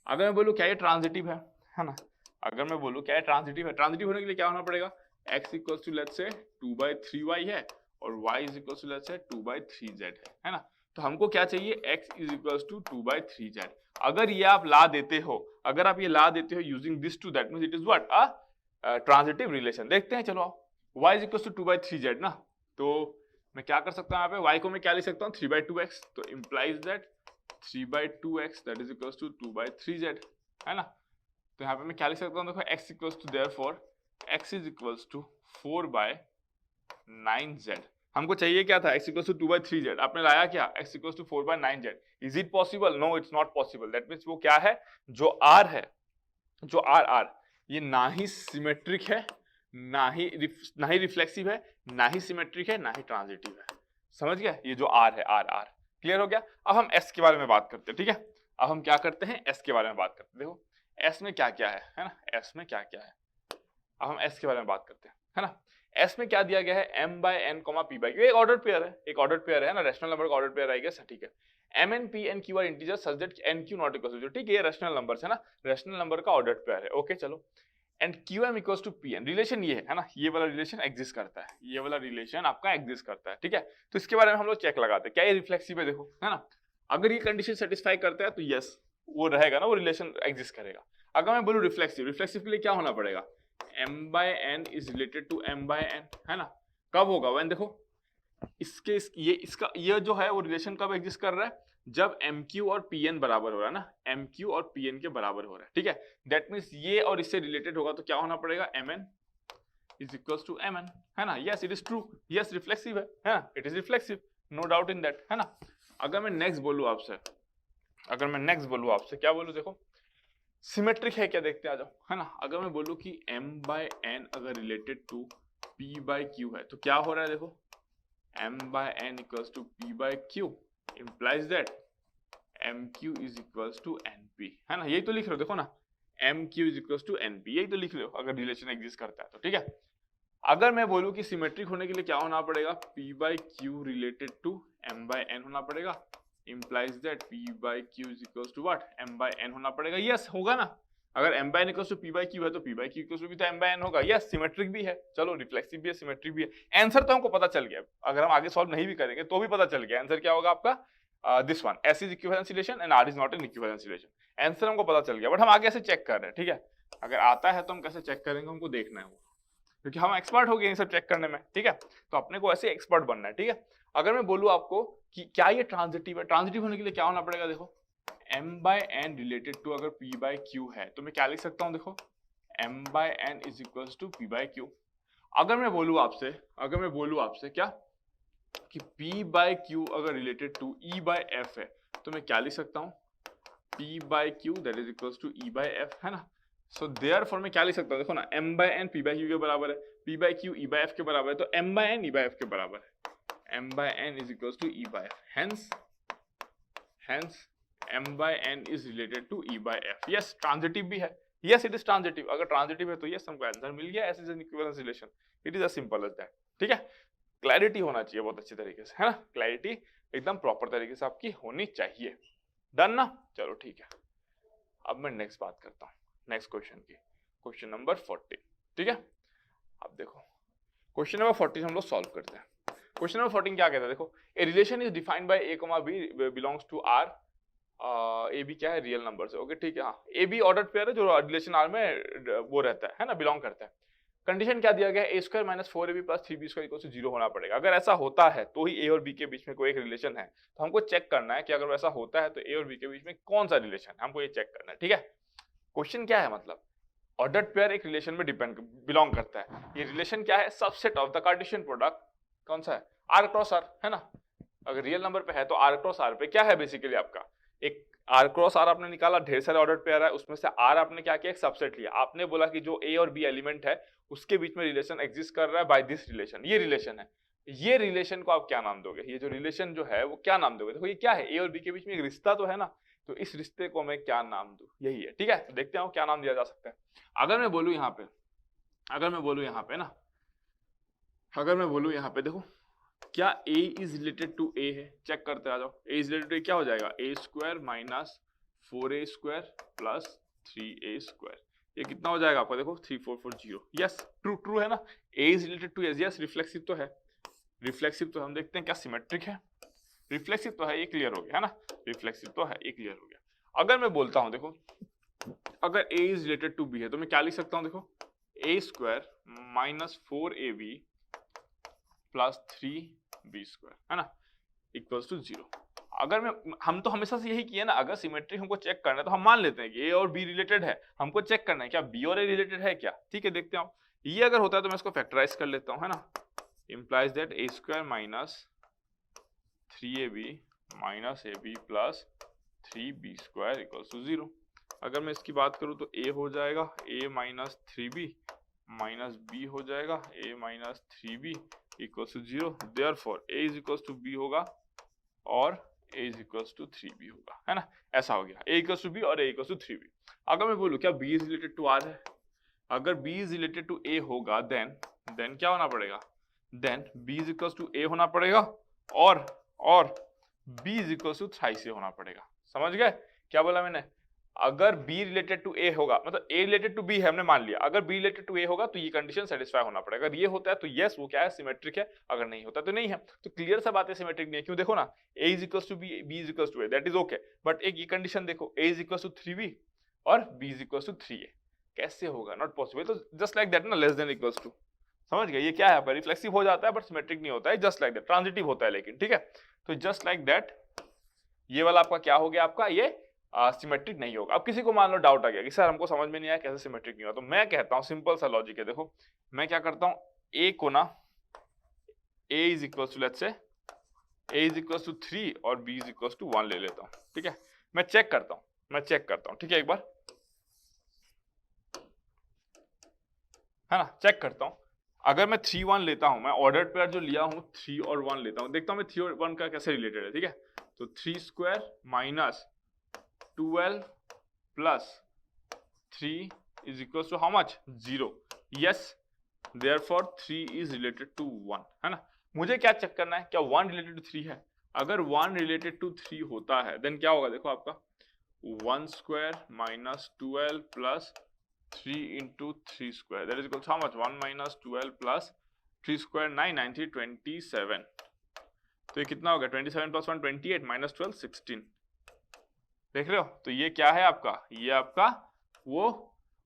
अगर मैं बोलूं क्या ये ट्रांजिटिव है ना, अगर मैं बोलूं क्या ये ट्रांजिटिव है, ट्रांजिटिव होने के लिए क्या होना पड़ेगा, x इक्वल्स टू लेट्स से 2/3y है और y is equals to let's say 2/3z है ना। तो हमको क्या चाहिए, x is equals to 2/3z। अगर ये आप ला देते हो, अगर आप ये ला देते हो using this to, that means it is what, a transitive relation. देखते हैं, चलो y is equals to 2/3z ना, तो मैं क्या कर सकता हूँ यहाँ पे, y को मैं क्या लिख सकता हूँ, 3/2x, तो implies that 3/2x that is equals to 2/3z, है ना। तो यहाँ पे मैं क्या लिख सकता हूँ, देखो x equals to therefore x is equals to 4/9z, हमको चाहिए क्या था, x इक्वल टू 2/3z, आपने लाया क्या, x equal to 4/9z। Is it possible? No, it's not possible. That means वो क्या है, जो r है, जो r ये ना ही सिमेट्रिक है, ना ही रिफ्लेक्सिव है, ना ही सिमेट्रिक है, ना ही ट्रांजिटिव है। समझ गया, ये जो r है, r क्लियर हो गया। अब हम s के बारे में बात करते हैं, ठीक है। अब हम क्या करते हैं, s के बारे में बात करते हैं। देखो s में क्या क्या है ना, s में क्या क्या है। अब हम s के बारे में बात करते हैं, है ना। s में क्या दिया गया है, m/n, p/q, एक ऑर्डर्ड पेयर है, एक ऑर्डर्ड पेयर है ना, रैशनल नंबर का ऑर्डर्ड पेयर आएगा, ठीक है। m n p n q are integer such that n q not equal to 0, ठीक है, ये रैशनल नंबर्स है ना, रैशनल नंबर का ऑर्डर्ड पेयर है। ओके चलो, and qm equals to pn, relation ये है ना, ये वाला रिलेशन एग्जिस्ट करता है, ये वाला रिलेशन आपका एग्जिस्ट करता है, ठीक है। तो इसके बारे में हम लोग चेक लगाते हैं, क्या ये रिफ्लेक्सिव है, देखो है ना। अगर ये कंडीशन सेटिस्फाई करता है तो यस वो रहेगा ना, वो रिलेशन एग्जिस्ट करेगा। अगर मैं बोलूं रिफ्लेक्सिव, रिफ्लेक्सिव के लिए क्या होना पड़ेगा, m/n is related to m/n, है ना। कब होगा, व्हेन देखो ये जो है वो रिलेशन कब एग्जिस्ट कर रहा है, जब mq और pn बराबर हो रहा है ना, mq और pn के बराबर हो रहा है, ठीक है। दैट मींस ये और इससे रिलेटेड होगा तो क्या होना पड़ेगा, mn is equals to mn, है ना। Yes it is true, yes reflexive है ना, it is reflexive, no doubt in that, है ना। अगर मैं नेक्स्ट बोलूं आपसे, क्या बोलूं, देखो सिमेट्रिक है क्या, देखते आ जाओ, है ना। अगर मैं बोलूं कि m/n अगर रिलेटेड टू p/q है तो क्या हो रहा है, देखो m/n equals to p/q implies that mq is equals to np, है ना। यही तो लिख रहे हो, देखो ना, mq is equals to np, यही तो लिख रहे हो अगर रिलेशन एग्जिस्ट करता है तो, ठीक है। अगर मैं बोलूं कि सिमेट्रिक होने के लिए क्या होना पड़ेगा, p/q रिलेटेड टू m/n होना पड़ेगा, implies that p/q is equals to what, m/n होना पड़ेगा, यस होगा ना। अगर m/n इक्वल्स टू p/q है तो p/q इक्वल्स टू भी तो m/n होगा, यस सिमेट्रिक भी है, चलो रिफ्लेक्सिव भी है, सिमेट्रिक भी है। आंसर तो हमको पता चल गया, अगर हम आगे सॉल्व नहीं भी करेंगे तो भी पता चल गया आंसर क्या होगा आपका, this one, s is equivalence relation and r is not an equivalence relation. Answer हमको पता चल गया, बट हम आगे ऐसे चेक कर रहे हैं, ठीक है। अगर आता है तो हम कैसे चेक करेंगे, हमको देखना है वो, क्योंकि हम एक्सपर्ट हो गए इन सब चेक करने में, ठीक है। तो अपने को ऐसे एक्सपर्ट बनना है, ठीक है। अगर मैं बोलूं आपको कि क्या ये ट्रांजिटिव है, ट्रांजिटिव होने के लिए क्या होना पड़ेगा, देखो m/n रिलेटेड टू अगर p/q है तो मैं क्या लिख सकता हूं, देखो m/n is equals to p/q। अगर मैं बोलूं आपसे क्या कि p/q अगर रिलेटेड टू e/f है तो मैं क्या लिख सकता हूं, p/q that is equals to e/f, है ना। सो देयरफॉर मैं क्या लिख सकता हूं, देखो ना, m/n p/q के बराबर है, p/q e/f के बराबर है, तो m/n e/f के बराबर है, m/n is equals to e/f, hence m/n is related to e/f। Yes transitive भी है, यस इट इज ट्रांजिटिव, अगर ट्रांजिटिव है तो यस हमको आंसर मिल गया, s is an equivalence relation, it is as simple as that, ठीक है। क्लैरिटी होना चाहिए बहुत अच्छी तरीके से, है ना, क्लैरिटी एकदम प्रॉपर तरीके से आपकी होनी चाहिए, डन ना। चलो ठीक है, अब मैं नेक्स्ट बात करता हूँ, नेक्स्ट क्वेश्चन की, क्वेश्चन नंबर 14, ठीक है। अब देखो क्वेश्चन नंबर 14 हम लोग सॉल्व करते हैं। क्वेश्चन नंबर 14 क्या कहता है, देखो A relation is defined by a, b belongs to r, A B क्या है, रियल नंबर से, ओके ठीक है। हाँ ए बी ऑर्डर्ड पेयर है जो रिलेशन आर में वो रहता है ना, बिलोंग करता है। कंडीशन क्या दिया गया है, a square minus 4ab plus 3b square equal to 0 होना पड़ेगा। अगर ऐसा होता है तो ही a और b के बीच में कोई एक रिलेशन है, तो हमको चेक करना है कि अगर ऐसा होता है तो a और b के बीच में कौन सा रिलेशन है, हमको ये चेक करना है, ठीक है। क्वेश्चन क्या है, मतलब ऑर्डर्ड पेयर एक रिलेशन में बिलोंग करता है, ये रिलेशन क्या है, subset of the Cartesian product कौन सा है, r क्रॉस r, है ना। अगर रियल नंबर पे है तो r क्रॉस r पे क्या है, बेसिकली आपका एक r क्रॉस r आपने निकाला, ढेर सारे ऑर्डर्ड पेयर है, उसमें से r आपने क्या किया, एक सबसेट लिया। आपने बोला कि जो a और b एलिमेंट है उसके बीच में रिलेशन एग्जिस्ट कर रहा है बाय दिस रिलेशन, ये रिलेशन है। ये रिलेशन को आप क्या नाम दोगे, ये जो रिलेशन जो है वो क्या नाम दोगे, देखो ये क्या है, a और b के बीच में एक रिश्ता तो है ना, तो इस रिश्ते को मैं क्या नाम दूं, यही है, ठीक है। तो देखते हैं क्या नाम दिया जा सकता है। अगर मैं बोलूं यहाँ पे ना, अगर मैं बोलूं यहाँ पे, देखो क्या a is related to a है, चेक करते आ जाओ, a is related to a क्या हो जाएगा, a square minus 4a square plus 3a square, ये कितना हो जाएगा आपका, देखो 3440, यस ट्रू है ना। a is related to yes reflexive तो है, हम देखते हैं क्या सिमेट्रिक है, रिफ्लेक्सिव तो है, ये क्लियर हो गया, है ना, रिफ्लेक्सिव तो है, ये क्लियर हो गया। अगर मैं बोलता हूं, देखो अगर a is related to b है तो मैं क्या लिख सकता हूं, देखो a square minus 4ab plus 3b square, है ना, इक्वल्स टू 0। अगर हम तो हमेशा से यही किया ना, अगर सिमेट्री हमको चेक करना है तो हम मान लेते हैं कि a और b रिलेटेड है, हमको चेक करना है क्या b और a रिलेटेड है क्या, ठीक है। देखते हैं ये अगर होता है तो मैं इसको फैक्टराइज कर लेता हूँ, है ना, implies that a square minus 3ab minus ab plus 3b square equals to 0। अगर मैं इसकी बात करूं तो a हो जाएगा a minus 3b minus b हो जाएगा a minus 3b equals to 0। Therefore a is equals to b होगा और a is equals to 3b होगा, है ना। ऐसा हो गया a इक्वल्स टू b और a इक्वल्स टू 3b। अगर मैं बोलूं क्या b is related to r है, अगर b is related to a होगा देन क्या होना पड़ेगा, then b is equals to a होना पड़ेगा और b is equals to thrice a होना पड़ेगा। समझ गए क्या बोला मैंने? अगर b रिलेटेड टू a होगा, मतलब a रिलेटेड टू b है हमने मान लिया, अगर b रिलेटेड टू a होगा तो ये कंडीशन सेटिस्फाई होना पड़ेगा। अगर ये होता है तो यस वो क्या है, सिमेट्रिक है, अगर नहीं होता तो नहीं है। तो क्लियर सा बात है सिमेट्रिक नहीं है। क्यों? देखो ना, a is equals to b, b is equals to a, that is okay, but एक ये कंडीशन देखो, a is equals to 3b और b is equals to 3a, कैसे होगा? Not possible. तो जस्ट लाइक दैट ना, लेस देन इक्वल्स टू, समझ गए? ये क्या है, रिफ्लेक्सिव हो जाता है बट सिमेट्रिक नहीं होता है, जस्ट लाइक दैट, ट्रांजिटिव होता है लेकिन, ठीक है। तो जस्ट लाइक दैट ये वाला आपका क्या हो गया, आपका ये सिमेट्रिक नहीं होगा। अब किसी को मान लो डाउट आ गया कि सर हमको समझ में नहीं आया कैसे सिमेट्रिक नहीं हुआ, तो मैं कहता हूं सिंपल सा लॉजिक है। देखो मैं क्या करता हूं, a को ना a is equals to let's say a is equals to 3 और b इज इक्वल्स टू 1 ले लेता हूं, ठीक है। मैं चेक करता हूं, ठीक है, एक बार है ना, चेक करता हूं। अगर मैं 3 1 लेता हूं, मैं ऑर्डर पेयर जो लिया हूं 3 और 1 लेता हूं, देखता हूं मैं 3 और 1 का कैसे रिलेटेड है, ठीक है। तो 3 square minus 12 plus 3 is equal to how much, 0। Yes, therefore 3 is related to 1, है ना। मुझे क्या चेक करना है, क्या 1 रिलेटेड टू 3 है? अगर 1 रिलेटेड टू 3 होता है देन क्या होगा, देखो आपका 1 square minus 12 plus 3 into 3 square, that is equal to how much, 1 minus 12 plus 3 square 9, 90, 27। तो ये कितना हो गया, 27 प्लस 1 28 माइनस 12 16, देख रहे हो। तो ये क्या है आपका, ये आपका वो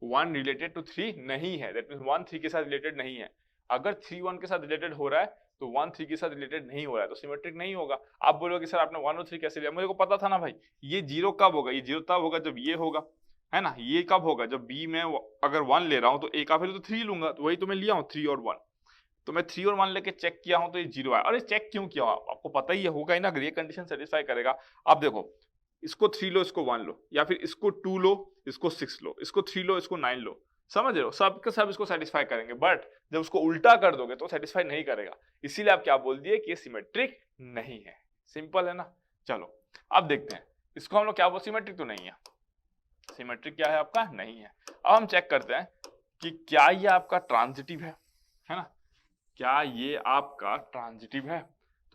1 रिलेटेड टू 3 नहीं है, दैट मींस 1 3 के साथ रिलेटेड नहीं है। अगर 3 1 के साथ रिलेटेड हो रहा है तो 1 3 के साथ रिलेटेड नहीं हो रहा है, तो सिमेट्रिक नहीं होगा। आप बोलोगे सर आपने 1 और 3 कैसे लिया? मुझे को पता था ना भाई, ये 0 कब होगा, ये 0 तब होगा जब ये होगा, है ना। ये कब होगा, जब b में अगर 1 ले रहा हूं तो a का वैल्यू तो 3 लूंगा, तो वही तो मैं लिया हूं 3 और 1। तो मैं 3 और 1 लेके चेक किया हूं तो ये 0 आया। और ये चेक क्यों किया, आपको पता ही होगा ही ना, अगर ये कंडीशन सेटिस्फाई करेगा। आप देखो, इसको 3 लो, इसको 1 लो, या फिर इसको 2 लो, इसको 6 लो, इसको 3 लो, इसको 9 लो, समझ रहे हो, सब के सब इसको सेटिस्फाई करेंगे, बट जब उसको उल्टा कर दोगे तो सेटिस्फाई नहीं करेगा। इसीलिए आप क्या बोल दिए कि ये सिमेट्रिक नहीं है। सिंपल है ना। चलो अब देखते हैं इसको हम लोग क्या बोल, सिमेट्रिक तो नहीं है, सिमेट्रिक क्या है आपका, नहीं है। अब हम चेक करते हैं कि क्या ये आपका ट्रांजिटिव है ना, क्या ये आपका ट्रांजिटिव है।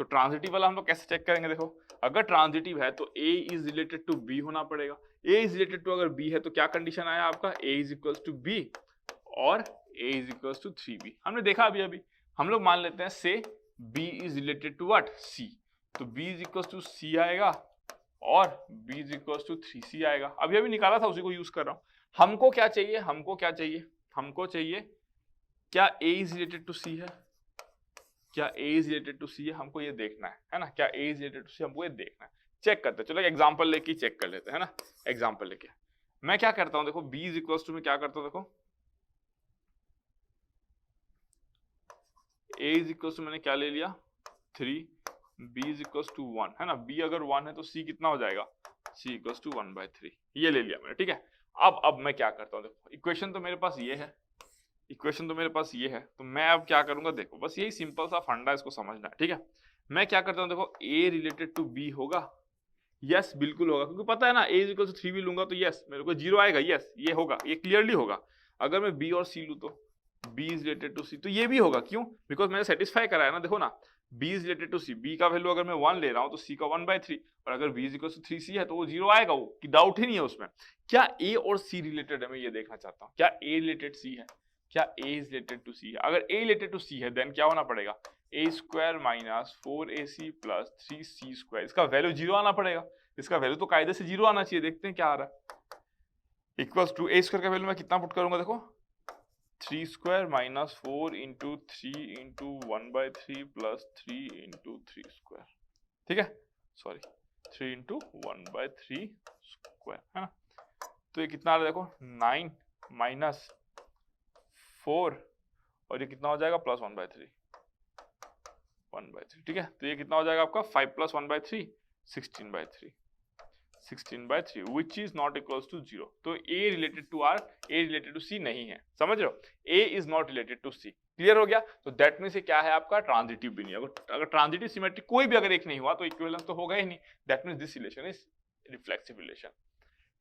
तो ट्रांजिटिव वाला हम लोग कैसे चेक करेंगे, देखो अगर ट्रांजिटिव है तो a is related to b होना पड़ेगा। a इज रिलेटेड टू अगर b है तो क्या कंडीशन आया आपका, a is equals to b और a is equals to 3b। हमने देखा अभी हम लोग मान लेते हैं say b is related to what, c, तो b is equals to c आएगा और b is equals to 3c आएगा। अभी निकाला था, उसी को यूज कर रहा हूं। हमको क्या चाहिए, हमको चाहिए क्या a is related to c है, क्या a is related to c है, हमको ये देखना है ना। क्या a is related to c, हमको ये देखना है। चेक करते हैं, चलो एग्जांपल लेके चेक कर लेते हैं, है ना। एग्जांपल लेके मैं क्या करता हूं, देखो b इज इक्वल्स टू, मैं क्या करता हूं, देखो a इज इक्वल्स टू मैंने क्या ले लिया 3, b इज इक्वल्स टू 1, है ना। b अगर 1 है तो c कितना हो जाएगा, c इक्वल्स टू 1/3, ये ले लिया मैंने, ठीक है। अब मैं क्या करता हूं, देखो इक्वेशन तो मेरे पास ये है, तो मैं अब क्या करूंगा, देखो बस यही सिंपल सा फंडा, इसको समझना है, ठीक है। मैं क्या करता हूं, देखो a रिलेटेड टू b होगा, यस बिल्कुल होगा, क्योंकि पता है ना a इज इक्वल टू 3 भी लूंगा तो यस मेरे को 0 आएगा, यस ये होगा, ये क्लियरली होगा। अगर मैं b और c लूं तो b is related to c, तो ये भी होगा, क्यों, बिकॉज मैंने सेटिस्फाई कराया ना। देखो ना, b is related to c, b का वैल्यू अगर मैं 1 ले रहा हूं तो c का 1/3, और अगर b is equal to 3c है तो वो 0 आएगा, वो कि डाउट ही नहीं है उसमें। क्या a और c रिलेटेड है, मैं ये देखना चाहता हूं, क्या a रिलेटेड c है, क्या a is related to c है। अगर a रिलेटेड टू c है देन क्या होना पड़ेगा, a square minus 4ac plus 3c square, इसका वैल्यू 0 आना पड़ेगा। इसका वैल्यू तो कायदे से 0 आना चाहिए, देखते हैं क्या आ रहा है। इक्वल्स टू a स्क्वायर का वैल्यू मैं कितना पुट करूंगा, देखो 3 square minus 4 into 3 into 1/3 plus 3 into 3 square, ठीक है, सॉरी 3 इंटू 1/3 स्क्वायर, है ना। तो ये कितना आ रहा है, देखो 9 माइनस 4 और ये कितना हो जाएगा, प्लस 1/3, 1/3, ठीक है। तो ये कितना हो जाएगा आपका 5 + 1/3 16/3 16/3 which is not equals to 0। तो A related to R, A related to C नहीं है, समझ रहे हो, A is not related to C। Clear हो गया। तो दैट मींस क्या है आपका ट्रांजिटिव भी नहीं है। अगर ट्रांजिटिव सिमेट्री कोई भी अगर एक नहीं हुआ तो इक्विवेलेंस तो होगा ही नहीं। That means this relation is reflexive relation.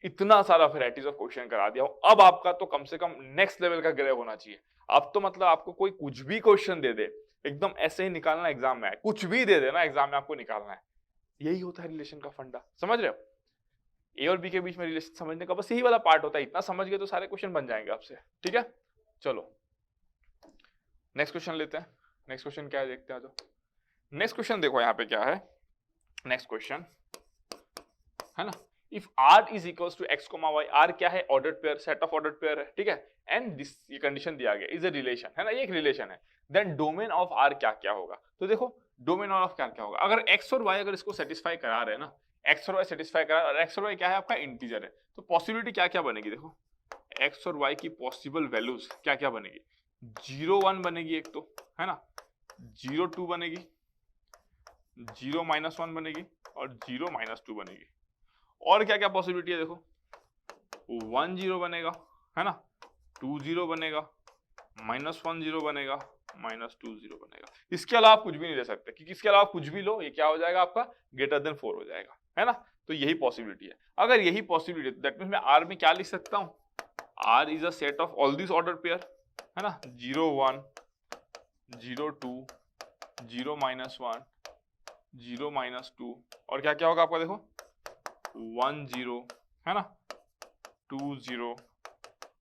इतना सारा वैरायटीज ऑफ क्वेश्चन करा दिया हूं, अब आपका तो कम से कम नेक्स्ट लेवल का ग्रेव होना चाहिए। अब तो मतलब आपको कोई कुछ भी क्वेश्चन दे दे, एकदम ऐसे ही निकालना एग्जाम में आए, कुछ भी दे देना एग्जाम में आपको निकालना है। यही होता है रिलेशन का फंडा, समझ रहे हो। ए और बी के बीच में रिलेशन समझने का बस यही वाला पार्ट होता है। इतना समझ गए तो सारे क्वेश्चन बन जाएंगे आपसे, ठीक है। चलो नेक्स्ट क्वेश्चन लेते हैं। नेक्स्ट क्वेश्चन क्या है देखते हैं। जो नेक्स्ट क्वेश्चन देखो यहाँ पे क्या है। नेक्स्ट क्वेश्चन है ना, if R is equals to x, y, R क्या है, ordered pair, set of ordered pair है, ठीक है। एंड दिस ये कंडीशन दिया गया इज अ रिलेशन, है ना, ये एक रिलेशन है। देन डोमेन ऑफ R क्या क्या होगा। तो देखो डोमेन ऑफ क्या क्या होगा। अगर x और y अगर इसको सेटिस्फाई करा रहे हैं ना, x और y सेटिस्फाई करा, और x और y क्या है आपका इंटीजर है, तो पॉसिबिलिटी क्या क्या बनेगी। देखो x और y की पॉसिबल वैल्यूज क्या क्या बनेगी। 0 1 बनेगी एक तो, है ना, 0 2 बनेगी, 0 -1 बनेगी और 0 -2 बनेगी। और क्या क्या पॉसिबिलिटी है देखो, 1 0 बनेगा, है ना, 2 0 बनेगा, -1 0 बनेगा, -2 0 बनेगा। इसके अलावा आप कुछ भी नहीं ले सकते, क्योंकि इसके अलावा कुछ भी लो ये क्या हो जाएगा आपका ग्रेटर देन 4 हो जाएगा, है ना। तो यही पॉसिबिलिटी है। अगर यही पॉसिबिलिटी है दैट मींस मैं R में क्या लिख सकता हूँ, R is a set of all this order pair, है ना, 0 1 0 2 0 -1 0 -2 और क्या क्या होगा आपका देखो 1 0, है ना, 2 0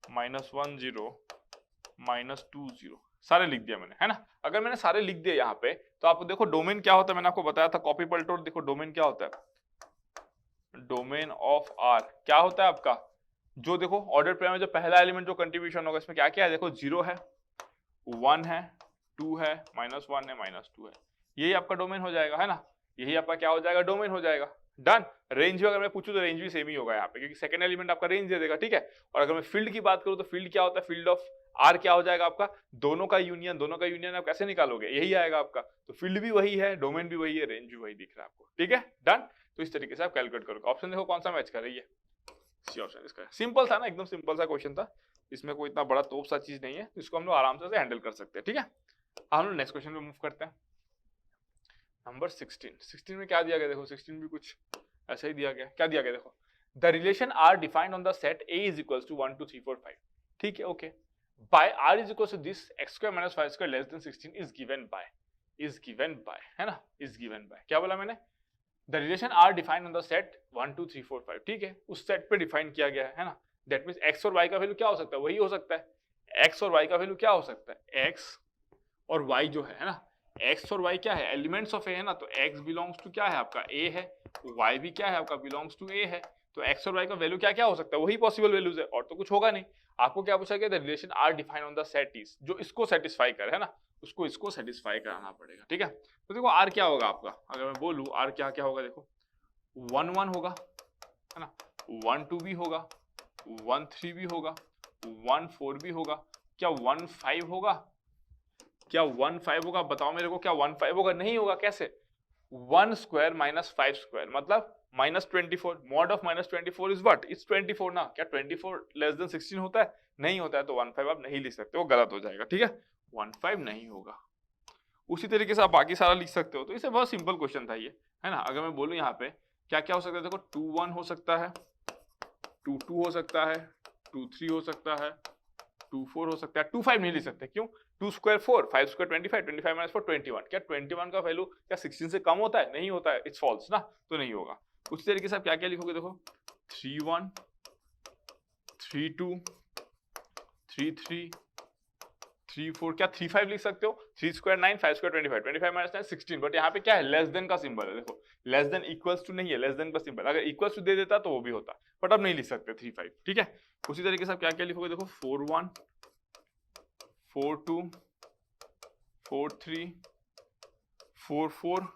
-1 0 -2 0 सारे लिख दिया मैंने, है ना। अगर मैंने सारे लिख दिए यहाँ पे तो आप देखो डोमेन क्या होता है, मैंने आपको बताया था कॉपी पलटो। देखो डोमेन क्या होता है, डोमेन ऑफ R क्या होता है आपका, जो देखो ऑर्डर पेयर में जो पहला एलिमेंट जो कंट्रीब्यूशन होगा इसमें क्या क्या है, देखो 0 है, 1 है, 2 है, -1 है, -2 है, यही आपका डोमेन हो जाएगा, है ना। यही आपका क्या हो जाएगा, डोमेन हो जाएगा। डन। रेंज भी अगर मैं पूछूं तो रेंज भी सेम ही होगा यहाँ पे, क्योंकि सेकंड एलिमेंट आपका रेंज दे देगा, ठीक है। और अगर मैं फील्ड की बात करूं तो फील्ड क्या होता है, फील्ड ऑफ R क्या हो जाएगा आपका, दोनों का यूनियन आप कैसे निकालोगे, यही आएगा आपका। तो फील्ड भी वही है, डोमेन भी वही है, रेंज भी वही दिख रहा है आपको, ठीक है। डन। तो इस तरीके से आप कैलकुलेट करोगे। ऑप्शन देखो कौन सा मैच कर रही है, सी ऑप्शन इसका। सिंपल था ना, एकदम सिंपल सा क्वेश्चन था, इसमें कोई इतना बड़ा तोप सा चीज नहीं है, तो इसको हम लोग आराम से हैंडल कर सकते हैं, ठीक है। हम लोग नेक्स्ट क्वेश्चन पे मूव करते हैं। नंबर 16 में क्या दिया गया देखो, 16 भी कुछ ऐसा ही दिया गया। क्या दिया गया देखो, the relation R defined on the set A is equals to 1 2 3 4 5, ठीक है, okay. By R is equals to this x² - 5² less than 16 is given by, है ना, इज गिवन बाय। क्या बोला मैंने, the relation R defined on the set 1 2 3 4 5, ठीक है, उस सेट पे डिफाइन किया गया है ना। दैट मींस x और y का वैल्यू क्या हो सकता है, वही हो सकता है। x और y का वैल्यू क्या हो सकता है, x और y जो है ना, x और y क्या है, एलिमेंट्स ऑफ A है ना, तो x बिलोंग्स टू क्या है आपका A है, y भी क्या है आपका बिलोंग्स टू A है। तो x और y का वैल्यू क्या क्या हो सकता है, वही पॉसिबल वैल्यूज है, और तो कुछ होगा नहीं। आपको क्या पूछा गया, the relation R define on the set is, जो इसको सेटिस्फाई करे, है ना, उसको इसको सेटिस्फाई कराना पड़ेगा, ठीक है। तो देखो R क्या होगा आपका, अगर मैं बोलूं R क्या क्या होगा, देखो 1 1 होगा, है ना, 1 2 भी होगा, 1 3 भी होगा, 1 4 भी होगा, क्या 1 5 होगा, क्या 1 5 होगा, बताओ मेरे को, क्या 1 5 होगा, नहीं होगा। कैसे, 1 स्क्वायर - 5 स्क्वायर मतलब -24, mod of -24 is what, it's 24 ना। क्या 24 लेस देन 16 होता है, नहीं होता है, तो 1 5 आप नहीं लिख सकते, वो गलत हो जाएगा, ठीक है। 1 5 नहीं होगा। उसी तरीके से आप बाकी सारा लिख सकते हो। तो इसे बहुत सिंपल क्वेश्चन था ये, है ना। अगर मैं बोलूं यहाँ पे क्या क्या हो सकता है, देखो 2 1 हो सकता है, 2 2 हो सकता है, 2 3 हो सकता है, 2 4 हो सकता है, 2 5 नहीं लिख सकते, क्यों, 2 स्क्वायर 4, 5 स्क्वायर 25, 25 - 4 21। क्या 21 का वैल्यू क्या 16 से कम होता है, नहीं होता है, इट्स फॉल्स ना, तो नहीं होगा। उसी तरीके से आप क्या क्या लिखोगे, देखो 3 1 3 2 3 3 3 4, क्या 3 5 लिख सकते हो, 3 स्क्वायर 9, 5 स्क्वायर 25, 25 - 9 16। बट यहाँ पे क्या है, लेस देन का सिंबल है, देखो लेस देन इक्वल्स टू नहीं है, लेस देन का सिंबल। अगर इक्वल्स टू दे देता तो वो भी होता, बट अब नहीं लिख सकते 3 5, ठीक है। उसी तरीके से आप क्या क्या लिखोगे, देखो 4 1 4 2 4 3 4 4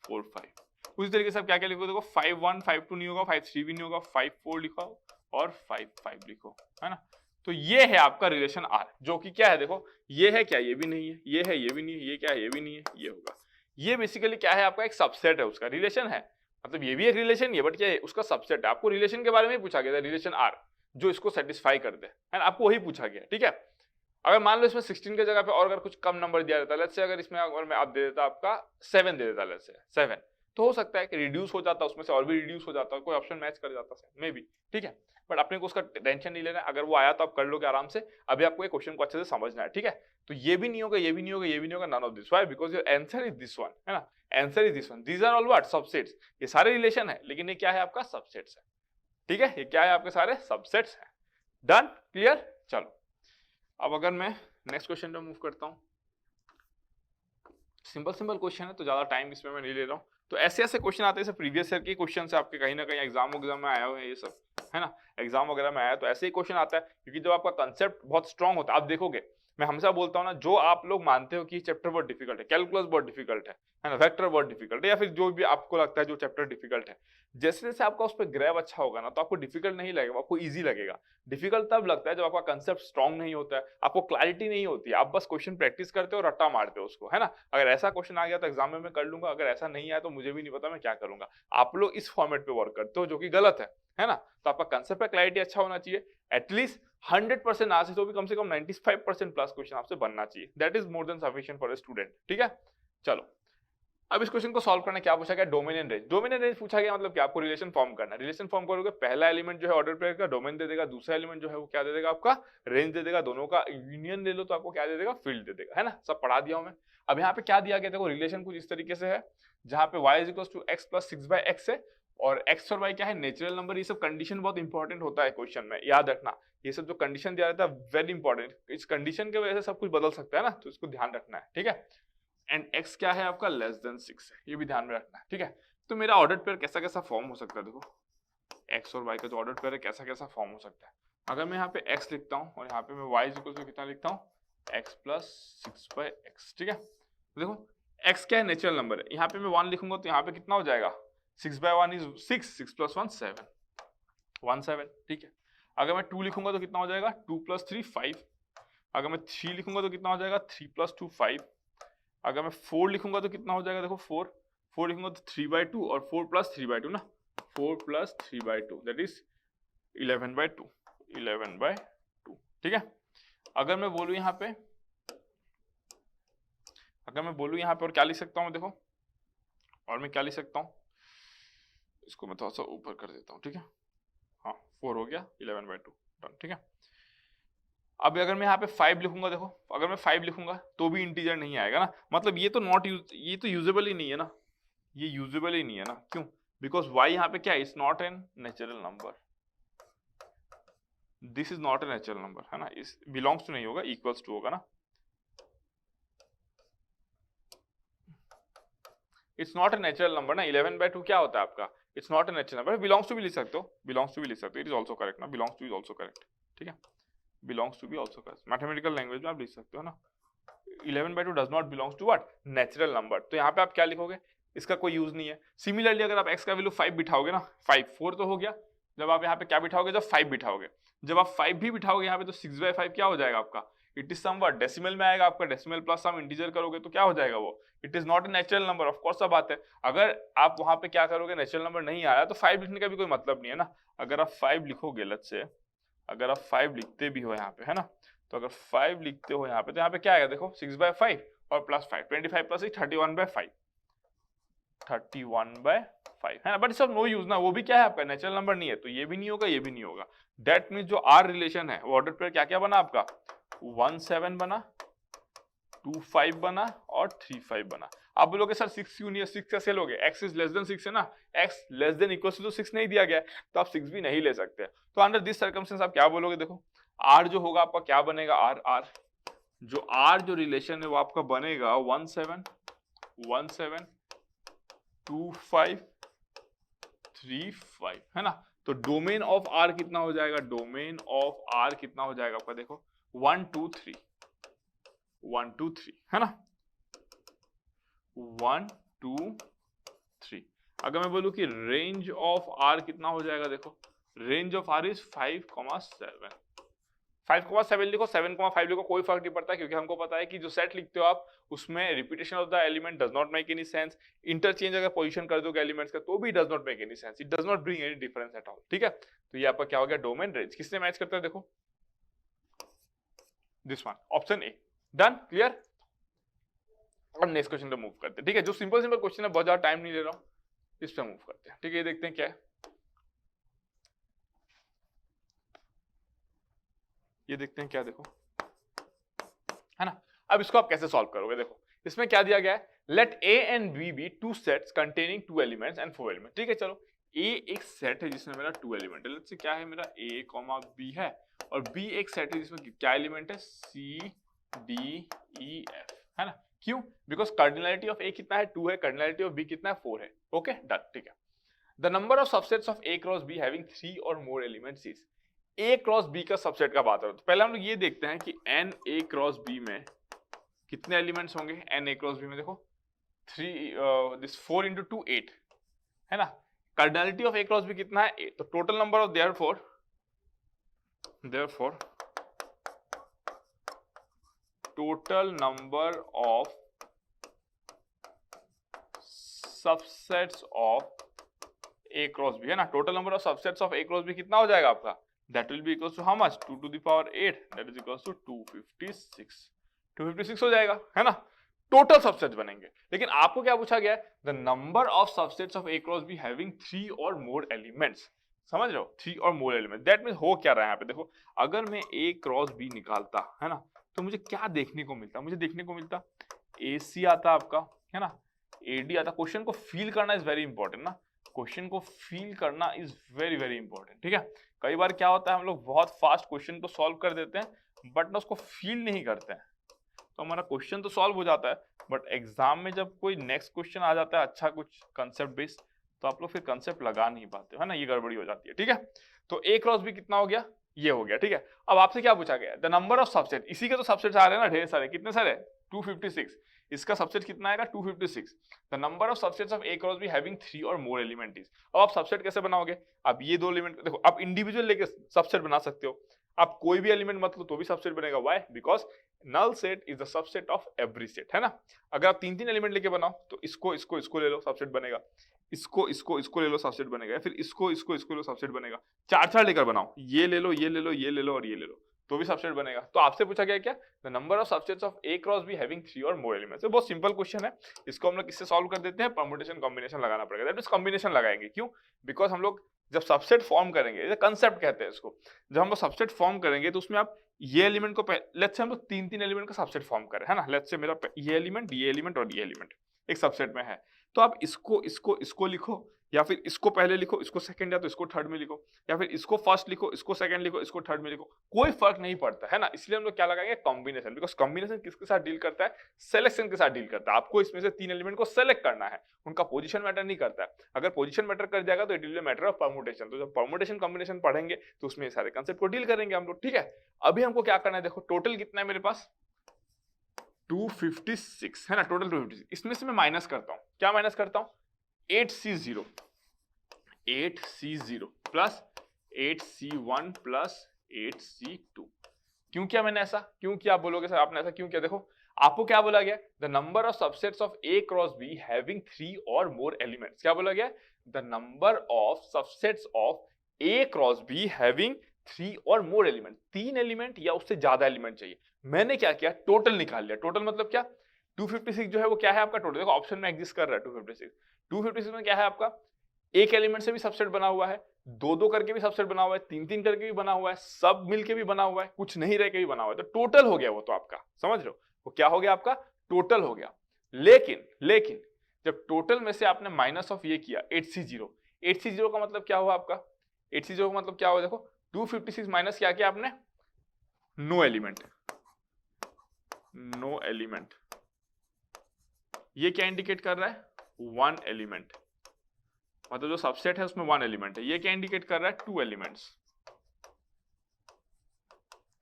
4 5। उसी तरीके से आप क्या क्या लिखोगे, देखो 5 1 5 2 नहीं होगा, 5 3 भी नहीं होगा, 5 4 लिखो और 5 5 लिखो, है ना। तो ये है आपका रिलेशन R, जो कि क्या है, देखो ये है क्या, ये भी नहीं है, ये है ये भी नहीं है, ये क्या है, ये भी नहीं है, ये होगा। ये बेसिकली क्या है, आपका एक सबसेट है, उसका रिलेशन है, मतलब ये भी एक रिलेशन ही है बट क्या है, उसका सबसेट है। आपको रिलेशन के बारे में पूछा गया था, रिलेशन आर जो इसको सेटिस्फाई कर दे, है ना, आपको वही पूछा गया, ठीक है। अगर मान लो इसमें 16 की जगह पे और अगर कुछ कम नंबर दिया रहता, लेट्स से अगर इसमें अगर मैं आप दे देता आपका 7 दे देता, लेट्स से 7, तो हो सकता है कि रिड्यूस हो जाता, उसमें से और भी रिड्यूस हो जाता, कोई ऑप्शन मैच कर जाता मे बी, ठीक है। बट अपने को उसका टेंशन नहीं लेना, अगर वो आया तो आप कर लोगे आराम से। अभी आपको ये क्वेश्चन को अच्छे से समझना है, ठीक है। तो ये भी नहीं होगा, ये भी नहीं होगा, ये भी नहीं होगा, none of this. Why? Because your answer is this one, है ना, answer is this one. These are all what? Subsets. ये सारे रिलेशन है, लेकिन ये क्या है, आपका सबसेट्स है, ठीक है। ये क्या है, आपके सारे सबसेट्स हैं। डन? क्लियर? चलो अब अगर मैं नेक्स्ट क्वेश्चन पे मूव करता हूं, सिंपल क्वेश्चन है तो ज्यादा टाइम इसमें मैं नहीं ले रहा हूं। तो ऐसे क्वेश्चन आते हैं, प्रीवियस ईयर के क्वेश्चन से आपके कहीं ना कहीं एग्जाम में आया हुए हैं ये सब, है ना, एग्जाम वगैरह में आया तो ऐसे ही क्वेश्चन आता है, क्योंकि जब आपका कंसेप्ट बहुत स्ट्रांग होता है, आप देखोगे मैं हमेशा बोलता हूँ ना, जो आप लोग मानते हो कि चैप्टर बहुत डिफिकल्ट है, कैलकुलस बहुत डिफिकल्ट है ना, वेक्टर बहुत डिफिकल्ट है, या फिर जो भी आपको लगता है जो चैप्टर डिफिकल्ट है, जैसे जैसे आपका उस पर ग्रैब अच्छा होगा ना, तो आपको डिफिकल्ट नहीं लगेगा, आपको इजी लगेगा। डिफिकल्ट तब लगता है जब आपका कंसेप्ट स्ट्रांग नहीं होता है, आपको क्लैरिटी नहीं होती है, आप बस क्वेश्चन प्रैक्टिस करते हो, रट्टा मारते हो उसको, है ना। अगर ऐसा क्वेश्चन आ गया तो एग्जाम में मैं कर लूंगा, अगर ऐसा नहीं आया तो मुझे भी नहीं पता मैं क्या करूंगा। आप लोग इस फॉर्मेट पे वर्क करते हो, जो कि गलत है ना। तो आपका कंसेप्ट का क्लैरिटी अच्छा होना चाहिए, एटलीस्ट 100% ना से तो भी कम से कम 95% प्लस क्वेश्चन आपसे बनना चाहिए। That is more than sufficient for a student, ठीक है। चलो अब इस क्वेश्चन को सॉल्व करना, क्या पूछा गया, domain and range. Domain and range पूछा गया, मतलब क्या, आपको रिलेशन फॉर्म करना है। रिलेशन फॉर्म करोगे, पहला एलिमेंट जो है ऑर्डर पेयर का डोमेन दे देगा, दूसरा एलिमेंट जो है वो क्या दे देगा, आपका रेंज दे देगा। दोनों का यूनियन ले लो तो आपको क्या दे देगा, फील्ड दे देगा, है ना। सब पढ़ा दिया हूं मैं। अब यहाँ पे क्या दिया गया, देखो रिलेशन कुछ इस तरीके से है, जहां पे y is equal to x plus 6/x है, और x और y क्या है, नेचुरल नंबर। ये सब कंडीशन बहुत इंपॉर्टेंट होता है क्वेश्चन में, याद रखना। ये सब जो कंडीशन दिया रहता है वेरी इंपॉर्टेंट, इस कंडीशन की वजह से सब कुछ बदल सकता है ना, तो इसको ध्यान रखना है, ठीक है। एंड x क्या है आपका, लेस देन 6 है, ये भी ध्यान में रखना है, ठीक है। तो मेरा ऑर्डर पेयर कैसा कैसा फॉर्म हो सकता है, देखो x और y का जो ऑर्डर पेयर है कैसा कैसा फॉर्म हो सकता है। अगर मैं यहाँ पे x लिखता हूँ और यहाँ पे मैं y इक्वल टू कितना लिखता हूँ, x प्लस 6/x, ठीक है। देखो x क्या है, नेचुरल नंबर है, यहाँ पे मैं 1 लिखूंगा तो यहाँ पे कितना हो जाएगा, 6/1 इज 6 प्लस 1 7, 17, ठीक है। अगर मैं 2 लिखूंगा तो कितना हो जाएगा, 2 प्लस 3 5। अगर मैं 3 लिखूंगा तो कितना हो जाएगा, 3 प्लस 2 5। अगर मैं 4 लिखूंगा तो कितना हो जाएगा, देखो 4 लिखूंगा तो 3/2, और 4 प्लस 3/2 ना, 4 प्लस 3/2 दैट इज 11/2, ठीक है। अगर मैं बोलूं यहाँ पे, और क्या लिख सकता हूँ, देखो और मैं क्या लिख सकता हूँ, इसको मैं थोड़ा सा ऊपर कर देता हूँ, ठीक है। हाँ 4 हो गया, 11/2 डन, ठीक है। अब अगर मैं यहाँ पे 5 लिखूंगा, देखो अगर मैं 5 लिखूंगा तो भी इंटीजर नहीं आएगा ना, मतलब ये तो ये तो यूजेबल ही नहीं है ना, ये यूजेबल ही नहीं है ना, क्यों, बिकॉज y यहाँ पे क्या है, it's not an natural number, this is not a natural number, है ना, इस बिलोंग्स टू नहीं होगा, इक्वल्स टू होगा ना। It's not a natural number ना, 11/2 क्या होता है आपका, it's not a natural number. Belongs to भी लिख सकते हो, बिलोंग्स टू भी लिख सकते हो, इट इज ऑल्सो करेक्ट ना, belongs to is also correct, ठीक है। बिलोंग्स टू भी ऑल्सो करेक्ट, मैथमेटिकल लैंग्वेज में आप लिख सकते हो ना, 11/2 does not belongs to what, natural number. तो यहाँ पे आप क्या लिखोगे, इसका कोई यूज नहीं है। सिमिलरली अगर आप x का वैल्यू 5 बिठाओगे ना, 4 तो हो गया, जब आप यहाँ पे क्या बिठाओगे, जब 5 बिठाओगे, जब आप 5 भी बिठाओगे यहाँ पे तो 6/5 क्या हो जाएगा आपका, इट इज समवट डेसिमल में आएगा आपका, डेसिमल प्लस सम इंटीजर करोगे तो क्या हो जाएगा वो, it is not a natural number. Of course बात है, अगर आप वहां पे क्या करोगे, नेचुरल नंबर नहीं आया तो 5 लिखने का भी कोई मतलब नहीं है ना। अगर आप 5 लिखोगे, लेट्स से अगर आप 5 लिखते भी हो यहाँ पे, है ना, तो अगर 5 लिखते हो यहाँ पे तो यहाँ पे क्या आएगा, देखो 6/5 और प्लस 5, 25 प्लस 6 31/5, 31/5 है ना। बट सब नो यूज ना, वो भी क्या है आपका, नेचुरल नंबर नहीं है, तो ये भी नहीं होगा, ये भी नहीं होगा। दैट मीन्स जो आर रिलेशन है वो ऑर्डर पेयर क्या क्या बना आपका, 1 7 बना, 2 5 बना और 3 5 बना। आप बोलोगे सर 6 क्यों नहीं है, 6 कैसे लोगे, x इज लेस देन 6 है ना, x less than equal to 6 नहीं दिया गया है, तो आप 6 भी नहीं ले सकते। तो अंडर दिस सर्कमस्टेंस आप क्या बोलोगे, देखो r जो होगा आपका क्या बनेगा, r जो r जो रिलेशन है वो आपका बनेगा 1 7 2 5 3 5, है ना। तो डोमेन ऑफ r कितना हो जाएगा, डोमेन ऑफ r कितना हो जाएगा आपका, देखो 1 2 3 1 2 3, है ना, 1 2 3। अगर मैं बोलूं कि रेंज ऑफ r कितना हो जाएगा, देखो रेंज ऑफ r इज 5, 7, 5,7 लिखो, 7,5 लिखो, कोई फर्क नहीं पड़ता, क्योंकि हमको पता है कि जो सेट लिखते हो आप उसमें repetition of the element does not make any sense, interchange अगर पोजीशन कर दोगे एलिमेंट्स का तो भी does not make any sense, it does not bring any difference at all, ठीक है। तो ये आपका क्या हो गया, डोमेन रेंज किससे मैच करता है, देखो this one, option A, done, clear. और नेक्स्ट क्वेश्चन पे मूव करते हैं, ठीक है। जो सिंपल सिंपल क्वेश्चन है, बहुत ज्यादा टाइम नहीं ले रहा हूं, इस पे मूव करते हैं, ठीक है। ये देखते हैं क्या है, ये देखते हैं क्या, देखो है ना। अब इसको आप कैसे सॉल्व करोगे, देखो इसमें क्या दिया गया है, let A and B be two sets containing 2 elements and 4 element, ठीक है। चलो ए एक सेट है जिसमें मेरा 2 एलिमेंट है, लेट्स से क्या है, मेरा ए कॉमा बी है, और बी एक सेट है जिसमें क्या एलिमेंट है, सी डी ई एफ, है ना। क्यों, बिकॉज कार्डिनलिटी ऑफ ए कितना है, 2 है, कार्डिनलिटी ऑफ बी कितना है, 4 है, ओके डन, ठीक है। The number of subsets of A cross B having 3 और more elements is, A cross B का सबसेट का बात करो तो पहले हम लोग ये देखते हैं कि एन ए क्रॉस बी में कितने एलिमेंट्स होंगे, एन ए क्रॉस बी में देखो 3 दिस 4 into 2 8 है ना। Cardinality of A cross B कितना है, 8, तो total number of therefore total number of subsets of A cross B, है ना, total number of subsets of A cross B कितना हो जाएगा आपका, that will be equals to how much, 2 to the power 8, that is equals to 256 हो जाएगा, है ना। टोटल सबसेट्स बनेंगे, लेकिन आपको क्या पूछा गया है, the number of subsets of A cross B having 3 और मोर एलिमेंट्स, समझ रहे हो, 3 और मोर एलिमेंट, दैट मींस हो क्या रहा है यहाँ पे, देखो अगर मैं ए क्रॉस बी निकालता, है ना, तो मुझे क्या देखने को मिलता, मुझे देखने को मिलता ए सी आता आपका, है ना, ए डी आता। क्वेश्चन को फील करना इज वेरी इंपॉर्टेंट ना, क्वेश्चन को फील करना इज वेरी वेरी इंपॉर्टेंट, ठीक है। कई बार क्या होता है, हम लोग बहुत फास्ट क्वेश्चन को सॉल्व कर देते हैं बट ना उसको फील नहीं करते हैं, तो हमारा क्वेश्चन तो सॉल्व हो जाता है बट एग्जाम में जब कोई नेक्स्ट क्वेश्चन आ जाता है अच्छा कुछ कंसेप्ट बेस्ड, तो आप लोग फिर कंसेप्ट लगा नहीं पाते, है ना, ये गड़बड़ी हो जाती है, ठीक है। तो ए क्रॉस बी कितना हो गया, ये हो गया, ठीक है। अब आपसे क्या पूछा गया, द नंबर ऑफ सबसेट, इसी के तो सबसेट्स आ रहे हैं ना ढेर सारे, कितने सारे, 256, इसका सबसेट कितना आएगा, 256। The number of subsets of A cross B having 3 और मोर एलिमेंट इज, अब आप सबसेट कैसे बनाओगे, अब ये दो एलिमेंट देखो, आप इंडिविजुअल लेके सबसेट बना सकते हो, आप कोई भी एलिमेंट मत लो तो भी सबसेट बनेगा, why, because null set is the subset of every set, है ना। अगर आप 3 एलिमेंट लेके बनाओ तो इसको ले लो सबसेट बनेगा, इसको ले लो सबसेट बनेगा, फिर इसको लो सबसेट बनेगा, 4 लेकर बनाओ, ये ले लो, ये ले लो, ये ले लो और ये ले लो, तो भी सबसेट बनेगा। तो आपसे पूछा गया क्या, the number of subsets of A cross B having 3 और मोर एलिमेंट्स, बहुत सिंपल क्वेश्चन है, इसको हम लोग किससे सॉल्व कर देते हैं, परम्यूटेशन कॉम्बिनेशन लगाना पड़ेगा, दैट मींस कॉम्बिनेशन लगाएंगे, क्यों, बिकॉज हम लोग जब सबसेट फॉर्म करेंगे, ये कंसेप्ट कहते हैं इसको, जब हम लोग सबसेट फॉर्म करेंगे तो उसमें आप ये एलिमेंट को, लेट्स से हम लोग 3 एलिमेंट का सबसेट फॉर्म करें, है ना, लेट्स से मेरा ये एलिमेंट और ये एलिमेंट एक सबसेट में है, तो आप इसको लिखो, या फिर इसको पहले लिखो, इसको सेकंड, या तो इसको थर्ड में लिखो, या फिर इसको फर्स्ट लिखो, इसको सेकंड लिखो, इसको थर्ड में लिखो, कोई फर्क नहीं पड़ता, है ना। इसलिए हम लोग क्या लगाएंगे, कॉम्बिनेशन, बिकॉज कॉम्बिनेशन किसके साथ डील करता है, सिलेक्शन के साथ डील करता है। आपको इसमें से 3 एलिमेंट को सेलेक्ट करना है, उनका पोजीशन मैटर नहीं करता है, अगर पोजीशन मैटर कर जाएगा तो it will be matter of permutation, तो जब परम्यूटेशन कॉम्बिनेशन पढ़ेंगे तो उसमें सारे कंसेप्ट को डील करेंगे हम लोग, ठीक है। अभी हमको क्या करना है, देखो टोटल कितना है मेरे पास, 256 है ना, टोटल 256, इसमें से मैं माइनस करता हूं, क्या माइनस करता हूं, 8C0 plus 8C1 plus 8C2, क्यों किया मैंने ऐसा, क्यों किया, आप बोलोगे सर आपने ऐसा क्यों किया, देखो आपको क्या बोला गया, the number of subsets of A cross B having 3 और मोर एलिमेंट्स, क्या बोला गया, the number of subsets of A cross B having 3 और मोर एलिमेंट, 3 एलिमेंट या उससे ज्यादा एलिमेंट चाहिए। मैंने क्या किया, टोटल निकाल लिया, टोटल मतलब क्या, 256 जो है वो क्या है आपका टोटल, देखो ऑप्शन में एग्जिस्ट कर रहा है 256 में क्या है आपका, एक एलिमेंट से भी सबसेट बना हुआ है, 2 करके भी सबसेट बना हुआ है, 3 करके भी बना हुआ है, सब मिलके भी बना हुआ है, कुछ नहीं रह के भी बना हुआ है, तो टोटल हो गया वो, तो आपका समझ रहे हो वो क्या हो गया, आपका टोटल हो गया। लेकिन जब टोटल में से आपने माइनस ऑफ ये किया 8C0 का मतलब क्या हुआ आपका, 8C0 का मतलब क्या हुआ, देखो 256 माइनस क्या किया आपने, नो एलिमेंट, ये क्या इंडिकेट कर रहा है, 1 एलिमेंट, मतलब जो सबसेट है उसमें 1 एलिमेंट है, ये क्या इंडिकेट कर रहा है, 2 एलिमेंट्स,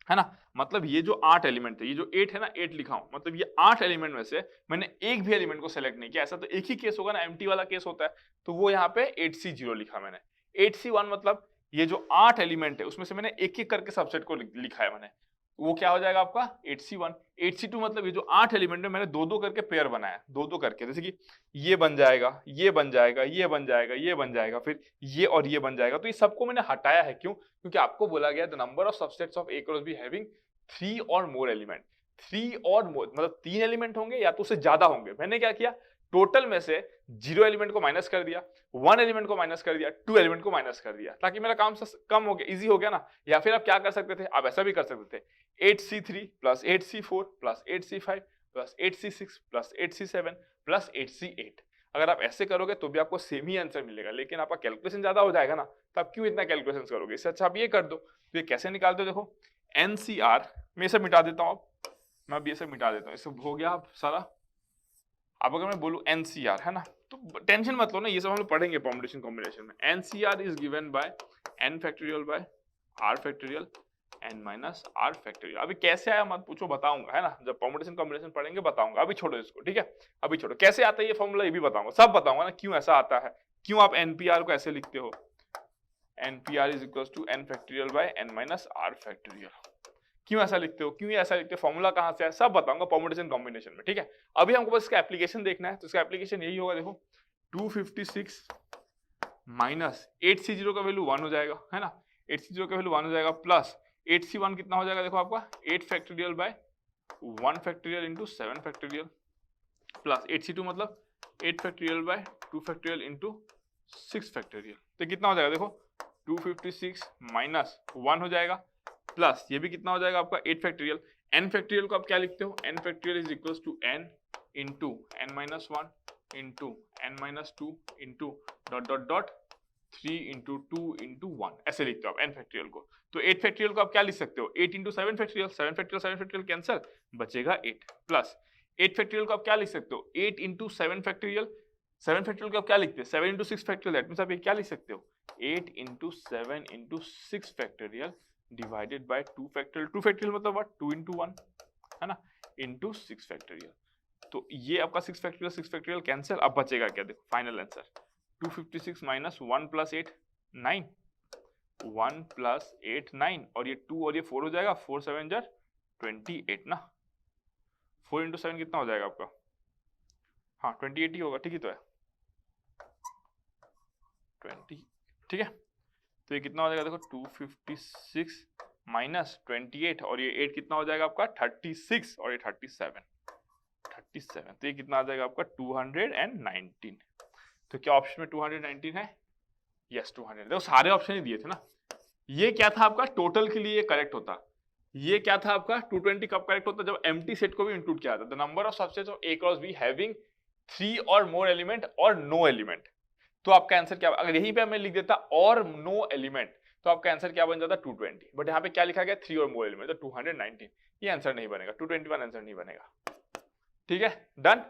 है ना। मतलब ये जो 8 एलिमेंट है, ये जो 8 है ना, 8 लिखा हूं, मतलब ये 8 एलिमेंट में से मैंने एक भी एलिमेंट को सेलेक्ट नहीं किया, ऐसा तो एक ही केस होगा ना, एम्प्टी वाला केस होता है, तो वो यहाँ पे 8C0 लिखा मैंने, 8C1 मतलब ये जो 8 एलिमेंट है उसमें से मैंने एक एक करके सबसेट को लिखा है मैंने, वो क्या हो जाएगा आपका 8C1। 8C2 मतलब ये जो 8 एलिमेंट है मैंने दो दो करके पेयर बनाया, दो दो करके, जैसे कि ये बन जाएगा, ये बन जाएगा, ये बन जाएगा, ये बन जाएगा, फिर ये और ये बन जाएगा। तो ये सबको मैंने हटाया है, क्यों? क्योंकि आपको बोला गया the number of subsets of A cross B having 3 और मोर एलिमेंट। 3 और मोर मतलब 3 एलिमेंट होंगे या तो उससे ज्यादा होंगे। मैंने क्या किया, टोटल में से 0 एलिमेंट को माइनस कर दिया, 1 एलिमेंट को माइनस कर दिया, 2 एलिमेंट को माइनस कर दिया, ताकि मेरा काम कम हो गया, इजी हो गया ना। या फिर आप क्या कर सकते थे, आप ऐसा भी कर सकते थे 8C3 plus 8C4 plus 8C5 plus 8C6 plus 8C7 plus 8C8। अगर आप ऐसे करोगे तो भी आपको सेम ही आंसर मिलेगा, लेकिन आपका कैलकुलेशन ज्यादा हो जाएगा ना, तो आप क्यों इतना कैलकुलेशन करोगे? इससे अच्छा आप ये कर दो। तो ये कैसे निकालते हो, देखो NCR में सब मिटा देता हूँ, मैं अब ये सब मिटा देता हूँ, इससे हो गया आप सारा। अब अगर मैं बोलूं NCR है ना, तो टेंशन मत लो ना, ये सब हम लोग पढ़ेंगे परम्यूटेशन कॉम्बिनेशन में। NCR is given bye n factorial bye r factorial n minus r factorial. अभी कैसे आया मत पूछो, बताऊंगा है ना, जब परम्यूटेशन कॉम्बिनेशन पढ़ेंगे बताऊंगा। अभी छोड़ो इसको, ठीक है, अभी छोड़ो। कैसे आता है ये फॉर्मूला ये भी बताऊंगा, सब बताऊंगा ना, क्यों ऐसा आता है, क्यों आप NPR को ऐसे लिखते हो, NPR is equal to n factorial by n minus r factorial. क्यों ऐसा लिखते हो, क्यों ऐसा लिखते हो, फॉर्मूला कहां से है, सब बताऊंगा परम्यूटेशन कॉम्बिनेशन में, ठीक है। अभी हमको बस इसका एप्लीकेशन देखना है, तो इसका एप्लीकेशन यही होगा, देखो 256 माइनस 8C0 का वैल्यू 1 हो जाएगा, है ना, 8C0 का वैल्यू 1 हो जाएगा, प्लस 8C1 कितना हो जाएगा, देखो आपका 8 factorial by 1 factorial into 7 factorial, plus 8C2 मतलब 8 factorial by 2 factorial into 6 factorial. तो कितना हो जाएगा, देखो 256 माइनस 1 हो जाएगा, प्लस ये भी कितना हो जाएगा आपका 8 फैक्टोरियल। n फैक्टोरियल को आप क्या लिखते हो, n factorial is equals to n into n minus 1 into n minus 2 into dot dot dot 3 into 2 into 1, ऐसे लिखते हो आप n फैक्टोरियल को। तो 8 फैक्टोरियल को आप क्या लिख सकते हो, 8 into 7 factorial, 7 factorial 7 factorial cancel, बचेगा 8, प्लस 8 फैक्टोरियल को आप क्या लिख सकते हो, 8 इंटू 7 फैक्टोरियल, 7 फैक्टोरियल को आप क्या लिखते हैं, 7 इंटू 6 फैक्टोरियल, दैट मींस आप ये क्या लिख सकते हो, 8 into 7 into 6 factorial divided by 2 factorial. 2 factorial मतलब व्हाट, 2 इंटू 1 है ना, इंटू 6 फैक्टोरियल। तो ये आपका 6 फैक्टोरियल कैंसिल, अब बचेगा क्या, देखो final answer 256 minus 1 plus 8 9, 1 plus 8 9, और ये 2 और ये 4 हो जाएगा, 4 7 जार 28 ना, 4 इंटू 7 कितना हो जाएगा आपका, हाँ 28 ही होगा, ठीक ही तो है 20, ठीक है। तो ये कितना हो जाएगा, देखो 256 माइनस 28, और ये 8 कितना हो जाएगा आपका 36, और ये 37, तो ये कितना आ जाएगा आपका 219। तो क्या ऑप्शन में 219 है, यस 200। देखो सारे ऑप्शन ही दिए थे ना। ये क्या था आपका, टोटल के लिए करेक्ट होता, ये क्या था आपका 220 कब करेक्ट होता, जब एम्प्टी सेट को भी इंक्लूड किया जाता, the number of subsets of A cross B having 3 और मोर एलिमेंट और नो एलिमेंट। तो आपका आंसर क्या, अगर यहीं पे मैं लिख देता और नो एलिमेंट, तो आपका आंसर क्या बन जाता 220, बट यहाँ पे क्या लिखा गया 3 और मोर एलिमेंट, तो 219। ये आंसर नहीं बनेगा, 221 आंसर नहीं बनेगा, ठीक है, डन।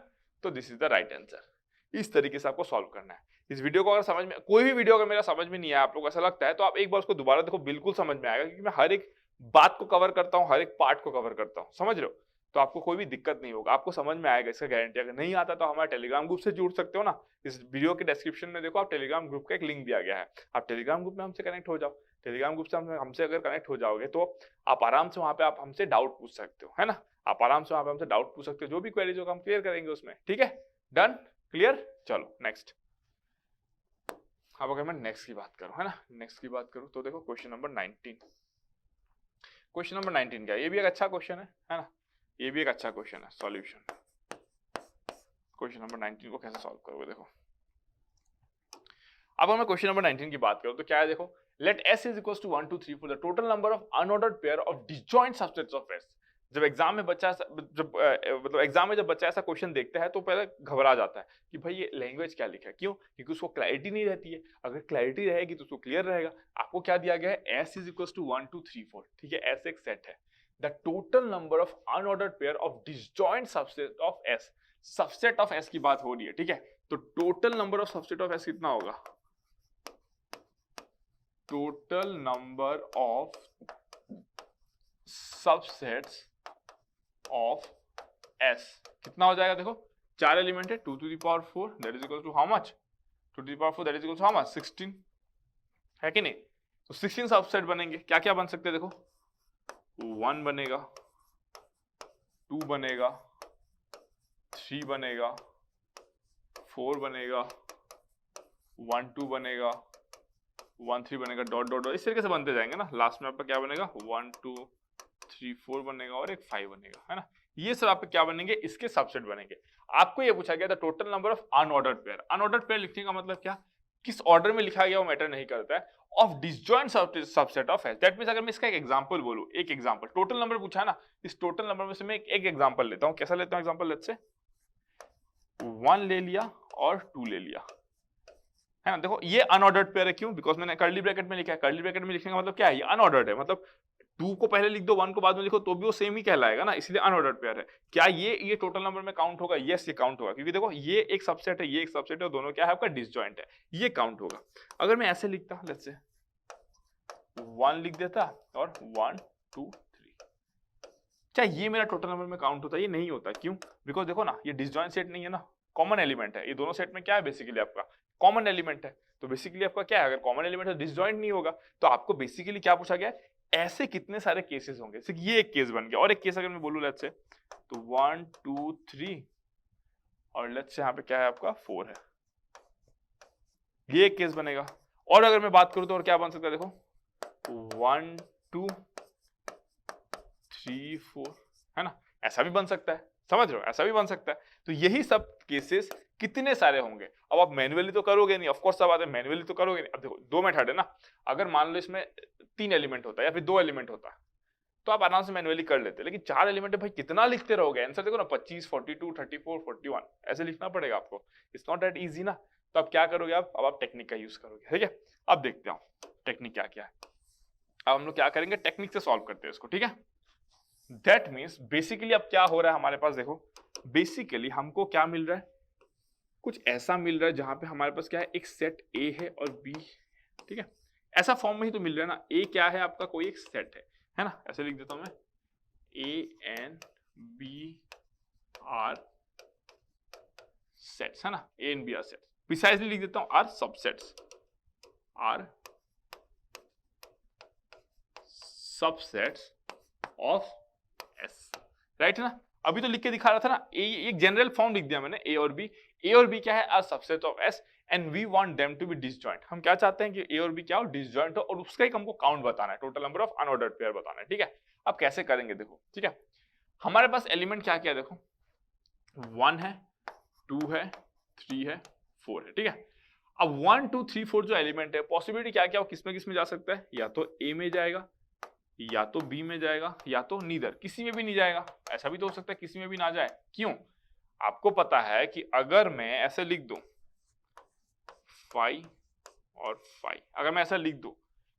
तो this is the right answer. इस तरीके से आपको सॉल्व करना है। इस वीडियो को अगर समझ में, कोई भी वीडियो अगर मेरा समझ में नहीं आया, आप लोग ऐसा लगता है, तो आप एक बार उसको दोबारा देखो, बिल्कुल समझ में आएगा, क्योंकि मैं हर एक बात को कवर करता हूँ, हर एक पार्ट को कवर करता हूँ, समझ रहे हो। तो आपको कोई भी दिक्कत नहीं होगा, आपको समझ में आएगा, इसका गारंटी। अगर नहीं आता तो हमारे टेलीग्राम ग्रुप से जुड़ सकते हो ना, इस वीडियो के डिस्क्रिप्शन में देखो, आप टेलीग्राम ग्रुप का एक लिंक दिया गया है, आप टेलीग्राम ग्रुप में हमसे कनेक्ट हो जाओ। टेलीग्राम ग्रुप से हमसे अगर कनेक्ट हो जाओगे तो आप आराम से वहां पे आप हमसे डाउट पूछ सकते हो, है ना, आप आराम से वहां पे हमसे डाउट पूछ सकते हो, जो भी क्वेरीज होगा हम क्लियर करेंगे उसमें, ठीक है, डन, क्लियर। चलो नेक्स्ट। अब अगर मैं नेक्स्ट की बात करूं, है ना, नेक्स्ट की बात करूं तो देखो क्वेश्चन नंबर 19। क्वेश्चन नंबर 19 क्या है, ये भी एक अच्छा क्वेश्चन है ना, ये भी एक अच्छा क्वेश्चन है। सॉल्यूशन, क्वेश्चन नंबर 19 को कैसे सॉल्व करोगे, देखो अब मैं क्वेश्चन नंबर 19 की बात करूं तो क्या है, देखो let S is equals to 1 2 3 4 the total number of unordered pair of disjoint subsets of S। जब एग्जाम में बच्चा मतलब एग्जाम में जब बच्चा ऐसा क्वेश्चन देखता है तो पहले घबरा जाता है कि भाई ये लैंग्वेज क्या लिखा है, क्यों, क्योंकि उसको क्लैरिटी नहीं रहती है। अगर क्लैरिटी रहेगी तो उसको क्लियर रहेगा। आपको क्या दिया गया है, S इज इक्वल्स टू 1 2 3 4, ठीक है, S एक सेट है। The total number of unordered pair of disjoint subset of S, subset of S की बात हो रही है, ठीक है। तो total number of subset of S कितना होगा, total number of subsets of S कितना हो जाएगा, देखो 4 एलिमेंट है, 2 to the power 4 that is equal to how much, 2 to the power 4 that is equal to how much 16, है कि नहीं। तो 16 सबसेट बनेंगे। क्या क्या बन सकते हैं देखो, 1 बनेगा, 2 बनेगा, 3 बनेगा, 4 बनेगा, 1 2 बनेगा, 1 3 बनेगा, डॉट डॉट डॉट, इस तरीके से बनते जाएंगे ना। लास्ट में आपका क्या बनेगा, 1 2 3 4 बनेगा और एक 5 बनेगा, है ना। ये सब आपके क्या बनेंगे, इसके सबसेट बनेंगे। आपको ये पूछा गया था total number of unordered pair. Unordered pair लिखने का मतलब क्या, किस ऑर्डर में लिखा गया वो मैटर नहीं करता है, of disjoint subset of S. That means अगर मैं इसका एक एग्जांपल बोलूं, एक एग्जांपल, टोटल नंबर पूछा है ना, इस टोटल नंबर में से मैं एक एग्जांपल लेता हूं। कैसा लेता हूं एग्जांपल, लेट्स से 1 ले लिया और 2 ले लिया, है ना। देखो ये अनऑर्डर्ड पेयर है, क्यों, बिकॉज मैंने कर्ली ब्रैकेट में लिखा है। कर्ली ब्रैकेट में लिखने का मतलब क्या है, ये अनऑर्डर्ड है, मतलब 2 को पहले लिख दो, 1 को बाद में लिखो तो भी वो सेम ही कहलाएगा ना, इसलिए अनऑर्डर्ड पेयर है। क्या ये टोटल नंबर में काउंट होगा, यस ये काउंट होगा, क्योंकि देखो ये एक सबसेट है, ये एक सबसेट है, दोनों क्या है आपका डिसजॉइंट है, ये काउंट होगा। अगर मैं ऐसे लिखता, लेट्स से 1 लिख देता और 1 2 3, क्या ये मेरा टोटल नंबर में काउंट होता है, ये नहीं होता। क्यों, बिकॉज देखो ना ये डिसजॉइंट सेट नहीं है ना, कॉमन एलिमेंट है। ये दोनों सेट में क्या है, बेसिकली आपका कॉमन एलिमेंट है। तो बेसिकली आपका क्या है, अगर कॉमन एलिमेंट है डिसजॉइंट नहीं होगा। तो आपको बेसिकली क्या पूछा गया, ऐसे कितने सारे केसेस होंगे, सिर्फ ये एक केस बन गया। और एक केस अगर मैं बोलूं लेट्स से, तो 1 2 3 और लेट्स से यहाँ पे क्या है आपका 4 है, ये एक केस बनेगा। और अगर मैं बात करूं तो और क्या बन सकता है, देखो 1 2 3 4, है ना, ऐसा भी बन सकता है, समझ रहे हो, ऐसा भी बन सकता है। तो यही सब केसेस कितने सारे होंगे। अब आप मैन्युअली तो करोगे नहीं, ऑफ कोर्स सब बात है, मैन्युअली तो करोगे नहीं। अब देखो 2 मेथड है ना, अगर मान लो इसमें 3 एलिमेंट होता है या फिर 2 एलिमेंट होता है तो आप आराम से मैन्युअली कर लेते, लेकिन 4 एलिमेंट है भाई, कितना लिखते रहोगे। आंसर देखो ना, 25 42 34 41 ऐसे लिखना पड़ेगा आपको, इट्स नॉट दैट इजी ना। तो अब क्या करोगे आप, अब आप टेक्निक का यूज करोगे, ठीक है। अब देखते हैं टेक्निक क्या क्या है। अब हम लोग क्या करेंगे, टेक्निक से सॉल्व करते हैं इसको, ठीक है। दैट मीन्स बेसिकली अब क्या हो रहा है हमारे पास, देखो बेसिकली हमको क्या मिल रहा है, कुछ ऐसा मिल रहा है जहां पे हमारे पास क्या है, एक सेट ए है और बी, ठीक है। ऐसा फॉर्म में ही तो मिल रहा है ना, ए क्या है आपका, कोई एक सेट है ना। ऐसे लिख देता हूं मैं, A and B are sets, है ना, A and B are sets. Precisely लिख देता हूं, are subsets, are subsets of S, right है ना। अभी तो लिख के दिखा रहा था ना, एक जनरल फॉर्म लिख दिया मैंने, ए और बी क्या है, are subset of S and we want them to be disjoint. हम क्या चाहते हैं कि ए और बी क्या हो, डिसजॉइंट हो, और उसका एक हमको काउंट बताना है, total number of unordered pair बताना है, ठीक है। अब कैसे करेंगे देखो, ठीक है। हमारे पास एलिमेंट क्या क्या है, देखो 1 है, 2 है, 3 है, 4 है, ठीक है। अब 1 2 3 4 जो एलिमेंट है, पॉसिबिलिटी क्या क्या, किसमें जा सकता है, या तो ए में जाएगा, या तो बी में जाएगा, या तो नीदर, किसी में भी नहीं जाएगा। ऐसा भी तो हो सकता है किसी में भी ना जाए। क्यों, आपको पता है कि अगर मैं ऐसे लिख दूं 5 और 5, अगर मैं ऐसा लिख दूं,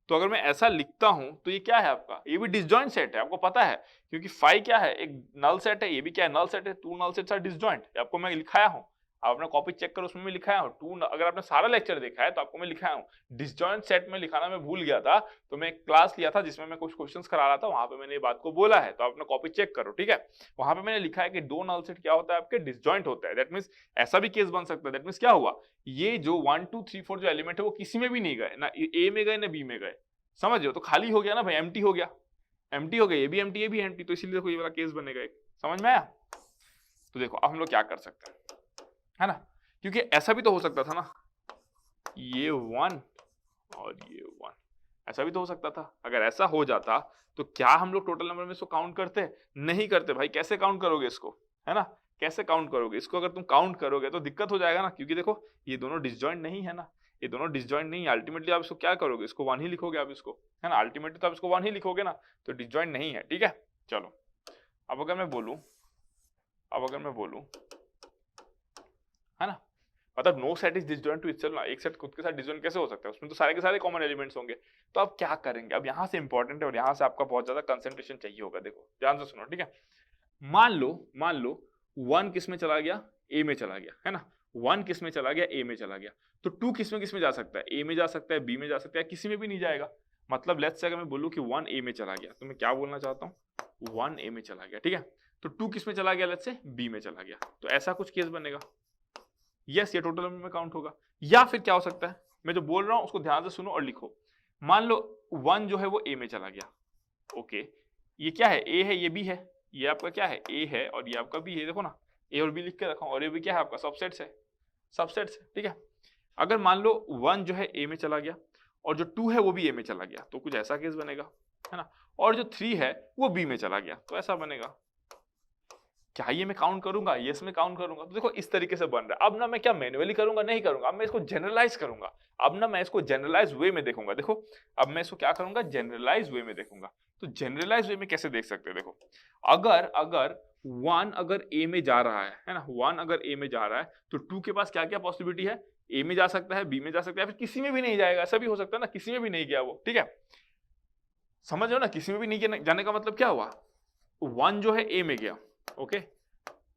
तो अगर मैं ऐसा लिखता हूं तो ये क्या है आपका, ये भी डिसजॉइंट सेट है, आपको पता है, क्योंकि 5 क्या है, एक नल सेट है, ये भी क्या है, नल सेट है। 2 नल सेट्स आर डिसजॉइंट, आपको मैं लिखाया हूं, आप अपना कॉपी चेक करो, उसमें मैं लिखाया हूं 2। अगर आपने सारा लेक्चर देखा है तो आपको मैं लिखाया हूं। डिसजॉइंट सेट में लिखाना मैं भूल गया था, तो मैं एक क्लास लिया था जिसमें मैं कुछ क्वेश्चंस करा रहा था, वहां पे मैंने ये बात को बोला है, तो आप अपना कॉपी चेक करो, ठीक है। वहां पे मैंने लिखा है कि 2 नल सेट क्या होता है आपके, डिसजॉइंट होता है। दैट मींस ऐसा भी केस बन सकता है, दैट मींस क्या हुआ, ये जो 1 2 3 4 जो एलिमेंट है वो किसी में भी नहीं गए, ना ए में गए ना बी में गए, समझ रहे हो, तो खाली हो गया ना भाई, एम्प्टी हो गया, एम्प्टी हो गया, ये भी एम्प्टी, ये भी एम्प्टी, तो इसीलिए कोई वाला केस बनेगा एक, समझ में आया। तो देखो अब हम लोग क्या कर सकते हैं, है ना, क्योंकि ऐसा भी तो हो सकता था ना, ये 1 और ये 1, ऐसा भी तो हो सकता था। अगर ऐसा हो जाता तो क्या हम लोग टोटल नंबर में इसको काउंट करते, नहीं करते भाई। कैसे काउंट करोगे इसको, है ना, कैसे काउंट करोगे इसको, अगर तुम काउंट करोगे तो दिक्कत हो जाएगा ना, क्योंकि देखो ये दोनों डिसजॉइंट नहीं है ना, ये दोनों डिसजॉइंट नहीं है। अल्टीमेटली आप इसको क्या करोगे, इसको 1 ही लिखोगे आप इसको, है ना, अल्टीमेटली तो आप इसको 1 ही लिखोगे ना, तो डिसजॉइंट नहीं है, ठीक है। चलो अब अगर मैं बोलूं, है ना, मतलब no set is disjoint to itself ना, एक सेट खुद के साथ डिसजॉइंट कैसे हो सकता है, उसमें तो सारे के सारे कॉमन एलिमेंट्स होंगे। तो अब क्या करेंगे, अब यहाँ से इंपॉर्टेंट है और यहाँ से आपका बहुत ज्यादा कंसंट्रेशन चाहिए होगा। देखो ध्यान से सुनो, ठीक है। मान लो 1 किस में चला गया, ए में चला गया, है ना, 1 किस में चला गया, ए में चला गया, तो 2 किस में जा सकता है, ए में जा सकता है, बी में जा सकता है, किसी में भी नहीं जाएगा। मतलब लेट्स से अगर मैं बोलूं कि 1 ए में चला गया, तो मैं क्या बोलना चाहता हूँ, 1 ए में चला गया, ठीक है। तो 2 किस में चला गया, लेट्स से बी में चला गया, तो ऐसा कुछ केस बनेगा, यस ये टोटल नंबर में काउंट होगा। या फिर क्या हो सकता है, मैं जो बोल रहा हूं उसको ध्यान से सुनो और लिखो। मान लो 1 जो है वो ए में चला गया। ओके, ये क्या है, ए है, ये बी है, ये आपका क्या है, ए है और ये आपका बी है। देखो ना, ए और बी लिख के रखा हूं, और ये भी क्या है आपका सबसेट्स है, सबसेट्स है, ठीक है। अगर मान लो 1 जो है ए में चला गया और जो 2 है वो भी ए में चला गया, तो कुछ ऐसा केस बनेगा, है ना। और जो 3 है वो बी में चला गया, तो ऐसा बनेगा। क्या ये मैं काउंट करूंगा, ये इसमें काउंट करूंगा, तो देखो इस तरीके से बन रहा है। अब ना मैं क्या मैन्युअली करूंगा, नहीं करूंगा, अब मैं इसको जनरलाइज करूंगा। अब ना मैं इसको जनरलाइज वे में देखूंगा। देखो अब मैं इसको क्या करूंगा, जनरलाइज वे में देखूंगा। तो जनरलाइज वे में कैसे देख सकते हैं, देखो अगर 1 अगर ए में जा रहा है ना, 1 अगर ए में जा रहा है तो 2 के पास क्या क्या पॉसिबिलिटी है, ए में जा सकता है, बी में जा सकता है, फिर किसी में भी नहीं जाएगा। ऐसा भी हो सकता है ना, किसी में भी नहीं गया वो, ठीक है। समझ रहे हो ना, किसी में भी नहीं जाने का मतलब क्या हुआ, 1 जो है ए में गया, ओके,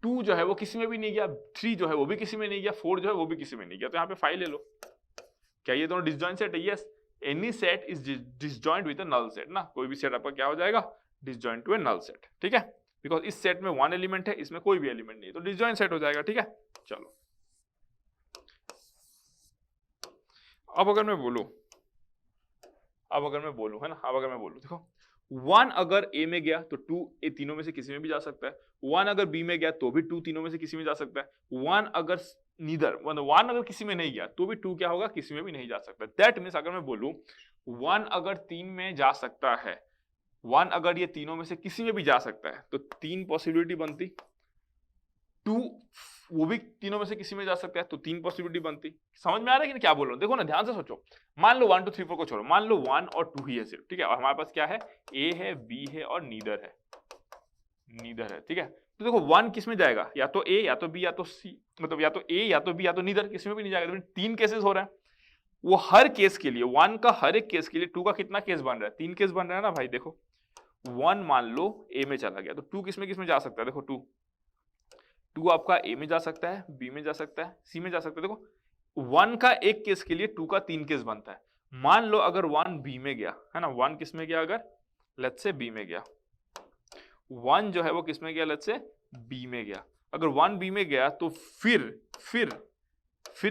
2 जो है वो किसी में भी नहीं गया, 3 जो है वो भी किसी में नहीं गया, 4 जो है वो भी किसी में नहीं गया। तो यहाँ पे 5 ले लो। क्या ये दोनों डिसजॉइंट सेट है? Yes, any set is disjoint with a null set ना, कोई भी सेट आपका क्या हो जाएगा, disjoint to a null set, ठीक है। बिकॉज इस सेट में 1 एलिमेंट है, इसमें कोई भी एलिमेंट नहीं है, तो डिसजॉइंट सेट हो जाएगा, ठीक है। चलो अब अगर मैं बोलूं है ना, अब अगर मैं बोलूं, देखो 1 अगर ए में गया तो 2 ए तीनों में से किसी में भी जा सकता है, 1 अगर बी में गया तो भी 2 तीनों में से किसी में जा सकता है, 1 अगर नीदर 1 अगर किसी में नहीं गया तो भी 2 क्या होगा, किसी में भी नहीं जा सकता। दैट मीन्स अगर मैं बोलूं 1 अगर 3 में जा सकता है, 1 अगर ये तीनों में से किसी में भी जा सकता है, तो 3 पॉसिबिलिटी बनती, 2 वो भी तीनों में से किसी में जा सकता है, तो 3 पॉसिबिलिटी बनती। समझ में आ रहा है कि क्या बोल रहा हूं? देखो ना, ध्यान से सोचो। मान लो 1 2 3 4 को छोड़ो, मान लो 1 और 2 ही है सिर्फ, ठीक है। और हमारे पास क्या है, ए है, बी है और नीदर है, ठीक है। तो देखो 1 किस में जाएगा, या तो ए, या तो बी, या तो सी, मतलब या तो ए, या तो बी, या तो नीदर, किसी में भी नहीं जाएगा। तो 3 केसेस हो रहे हैं। वो हर केस के लिए 1 का हर एक केस के लिए 2 का कितना केस बन रहा है, 3 केस बन रहा है ना भाई। देखो 1 मान लो ए में चला गया, तो 2 किस में जा सकता है, देखो 2 आपका ए में जा सकता है, बी में जा सकता है, सी में जा सकता है। देखो 1 का एक केस के लिए 2 का 3 केस बनता है। मान लो अगर 1 बी में गया, है ना, 1 किस में गया, अगर लेट्स से बी में गया, 1 जो है वो किस में गया, लेट्स से बी में गया। अगर 1 बी में गया तो फिर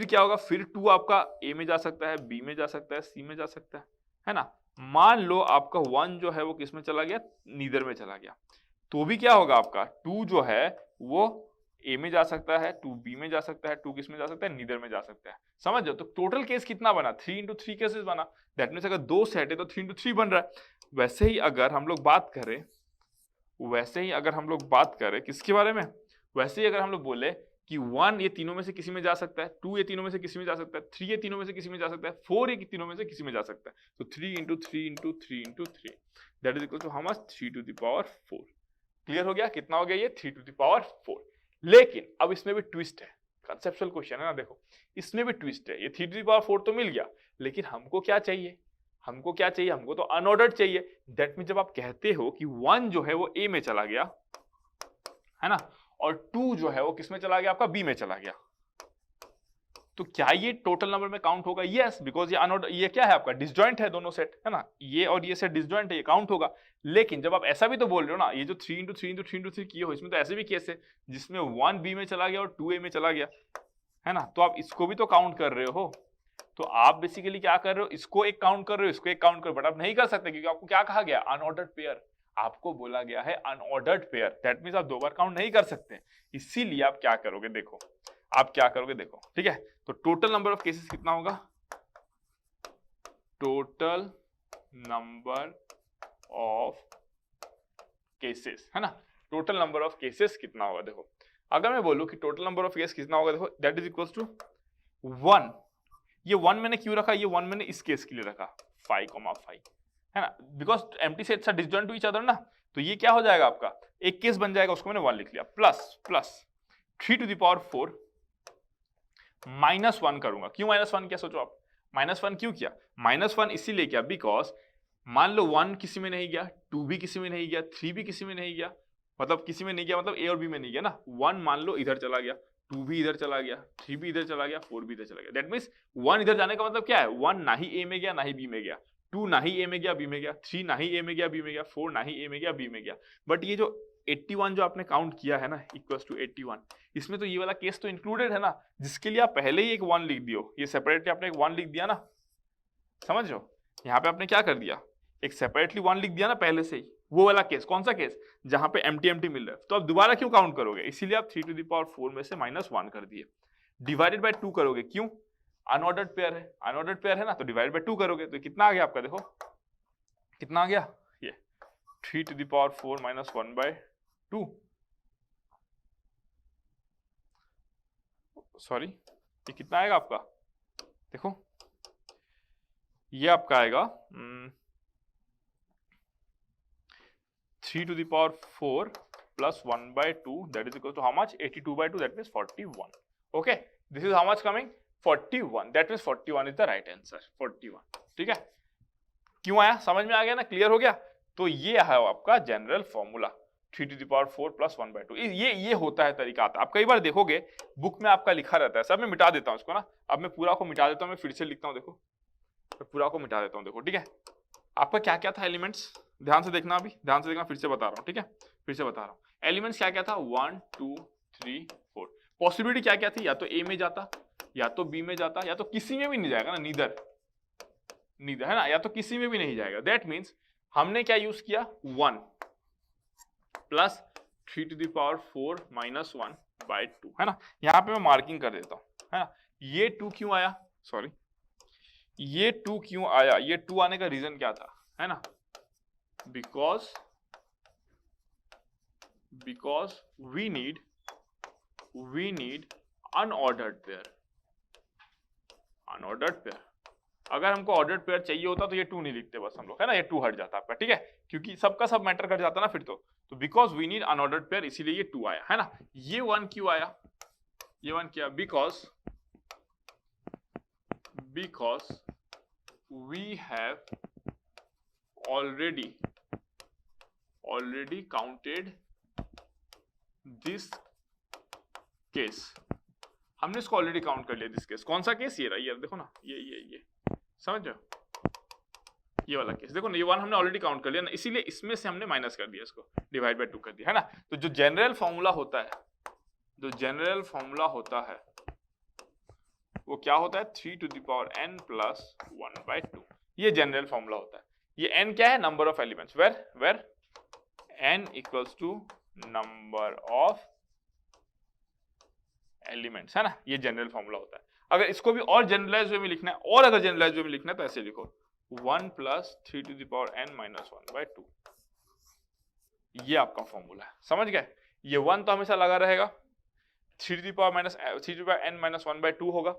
क्या होगा, फिर 2 आपका ए में जा सकता है, बी में जा सकता है, सी में जा सकता है ना। मान लो आपका 1 जो है वो किस में चला गया, नीदर में चला गया, तो भी क्या होगा, आपका 2 जो है वो ए में जा सकता है, 2 बी में जा सकता है, 2 किस में जा सकता है, नीदर में जा सकता है। समझ जाओ, तो टोटल केस कितना बना, 3 into 3 केसेस बना। दैट मींस अगर 2 सेट है तो 3 into 3 बन रहा है। वैसे ही अगर हम लोग बात करें किसके बारे में, वैसे ही अगर हम लोग बोले कि 1 ये तीनों में से किसी में जा सकता है, 2 ये तीनों में से किसी में जा सकता है, 3 ये तीनों में से किसी में जा सकता है, 4 ये तीनों में से किसी में जा सकता है, तो 3 into 3 into 3 into 3 that is equal to how much, 3 to the power 4। Clear हो गया, कितना हो गया ये, 3 to the power 4। लेकिन अब इसमें भी ट्विस्ट है, कंसेप्चुअल क्वेश्चन है ना। देखो इसमें भी ट्विस्ट है, ये 3 to the power 4 तो मिल गया, लेकिन हमको क्या चाहिए, हमको तो अनऑर्डर्ड चाहिए। दैट मींस जब आप कहते हो कि 1 जो है वो ए में चला गया, है ना, और 2 जो है वो किस में चला गया, आपका बी में चला गया, तो क्या ये टोटल नंबर में काउंट होगा? यस, बिकॉज ये अनऑर्डर, ये क्या है आपका, डिसजॉइंट है दोनों सेट, है ना, ये और ये सेट डिसजॉइंट है, ये काउंट होगा। लेकिन जब आप ऐसा भी तो बोल रहे हो ना, ये जो 3 into 3 into 3 into 3 किए हो, इसमें तो ऐसे भी केस है जिसमें 1 बी में चला गया और 2 ए में चला गया, है ना, तो आप इसको भी तो काउंट कर रहे हो। तो आप बेसिकली क्या कर रहे हो, इसको एक काउंट कर रहे हो, इसको एक काउंट कर रहे हो, बट आप नहीं कर सकते क्योंकि आपको क्या कहा गया, अनऑर्डर्ड पेयर। आपको बोला गया है अनऑर्डर्ड पेयर, दैट मींस आप 2 बार काउंट नहीं कर सकते। इसीलिए आप क्या करोगे, देखो ठीक है। तो टोटल नंबर ऑफ केसेस कितना होगा, टोटल नंबर ऑफ केसेस, है ना, टोटल नंबर ऑफ केसेस कितना होगा। देखो अगर मैं बोलूं कि टोटल नंबर ऑफ केस कितना होगा, देखो दैट इज इक्वल्स टू 1। ये 1 मैंने क्यों रखा, ये 1 मैंने इस केस के लिए रखा 5,5, है ना, because empty sets are disjoint to each other ना। तो ये क्या हो जाएगा, आपका एक केस बन जाएगा, उसको मैंने 1 लिख लिया, प्लस 3 to the power 4 -1 करूंगा। क्यों -1 किया, सोचो आप, -1 क्यों किया, -1 इसीलिए किया बिकॉज मान लो 1 किसी में नहीं गया, 2 भी किसी में नहीं गया, 3 भी किसी में नहीं गया, मतलब किसी में नहीं गया, मतलब ए और बी में नहीं गया ना। 1 मान लो इधर चला गया, 2 भी इधर चला गया, 3 भी इधर चला गया, 4 भी इधर चला गया। दैट मींस 1 इधर जाने का मतलब क्या है, 1 ना ही ए में गया ना ही बी में गया, 2 ना ही ए में गया बी में गया, 3 ना ही ए में गया बी में गया, 4 ना ही ए में गया बी में गया। बट ये जो 81 जो आपने काउंट किया है ना, इक्वल्स टू 81, इसमें तो ये वाला केस तो इंक्लूडेड है ना, जिसके लिए आप पहले ही एक 1 लिख दियो, ये सेपरेटली आपने एक 1 लिख दिया ना। समझ रहे हो, यहाँ पे आपने क्या कर दिया, एक सेपरेटली 1 लिख दिया ना पहले से ही, वो वाला केस। कौन सा केस? जहां पे एम्प्टी एम्प्टी मिल रहा है। तो अब दोबारा क्यों काउंट करोगे? इसीलिए आप 3 टू द पावर 4 में से -1 कर दिए। डिवाइडेड बाय 2 करोगे, क्यों? अनऑर्डर्ड पेयर है, अनऑर्डर्ड पेयर है ना, तो डिवाइड बाय 2 करोगे तो कितना आ गया आपका? देखो कितना आ गया, ये 3 to the power 4 -1 by 2। Sorry, ये कितना आएगा आपका? देखो ये आपका आएगा 3 to the power 4 plus 1 by 2, that is equal to how much? 82 by 2, that means 41. Okay, this is how much coming? 41. That means 41 is the right answer. 41. ठीक है? क्यों आया? समझ में आ गया ना? क्लियर हो गया? तो ये है आपका general formula 3 to the power 4 plus 1 by 2। ये होता है तरीका आता है। आप कई बार देखोगे बुक में आपका लिखा रहता है। सब मैं मिटा देता हूँ इसको ना, अब मैं पूरा को मिटा देता हूँ, मैं फिर से लिखता हूँ। देखो मैं पूरा को मिटा देता हूँ, देखो ठीक है। आपका क्या क्या था एलिमेंट्स, ध्यान से देखना, अभी ध्यान से देखना, फिर से बता रहा हूँ ठीक है, फिर से बता रहा हूँ। एलिमेंट्स क्या क्या था? 1 2 3 4। पॉसिबिलिटी क्या क्या थी? या तो ए में जाता, या तो बी में जाता, या तो किसी में भी नहीं जाएगा ना, नीदर है ना, या तो किसी में भी नहीं जाएगा। दैट मीन्स हमने क्या यूज किया? 1 plus 3 to the power 4 -1 by 2, है ना। यहाँ पे मैं मार्किंग कर देता हूँ, है ना। ये 2 क्यों आया? सॉरी, ये 2 क्यों आया? ये 2 आने का रीजन क्या था, है ना? because we need unordered pair। अगर हमको ऑर्डर्ड पेयर चाहिए होता तो ये 2 नहीं लिखते बस हम लोग, है ना, ये 2 हट जाता आपका, ठीक है, क्योंकि सबका सब मैटर कर जाता ना फिर तो because we need unordered pair, इसीलिए ये 2 आया, है ना। ये 1 क्यों आया? ये 1 क्या? Because we have already counted this case। हमने इसको ऑलरेडी काउंट कर लिया दिस केस। कौन सा केस? ये रहा, ये देखो ना, ये समझ रहे हो? ये वाला केस देखो ना, ये 1 हमने ऑलरेडी काउंट कर लिया ना, इसीलिए इसमें से हमने माइनस कर दिया, इसको डिवाइड बाय 2 कर दिया, है ना। तो जो जनरल फॉर्मूला होता है, वो क्या होता है? 3 to the power n plus 1 by 2। ये जनरल फॉर्मूला होता है। ये n क्या है? Number of elements, where n equals to number of elements, है ना। ये जनरल फॉर्मूला होता है। अगर इसको भी और जनरलाइज वे में लिखना है, और अगर जनरलाइज वे में लिखना है तो ऐसे लिखो 1 plus 3 to the power n minus 1 by 2। ये आपका फॉर्मूला है, समझ गए? ये 1 तो हमेशा लगा रहेगा, 3 to the power n minus 1 by 2 होगा।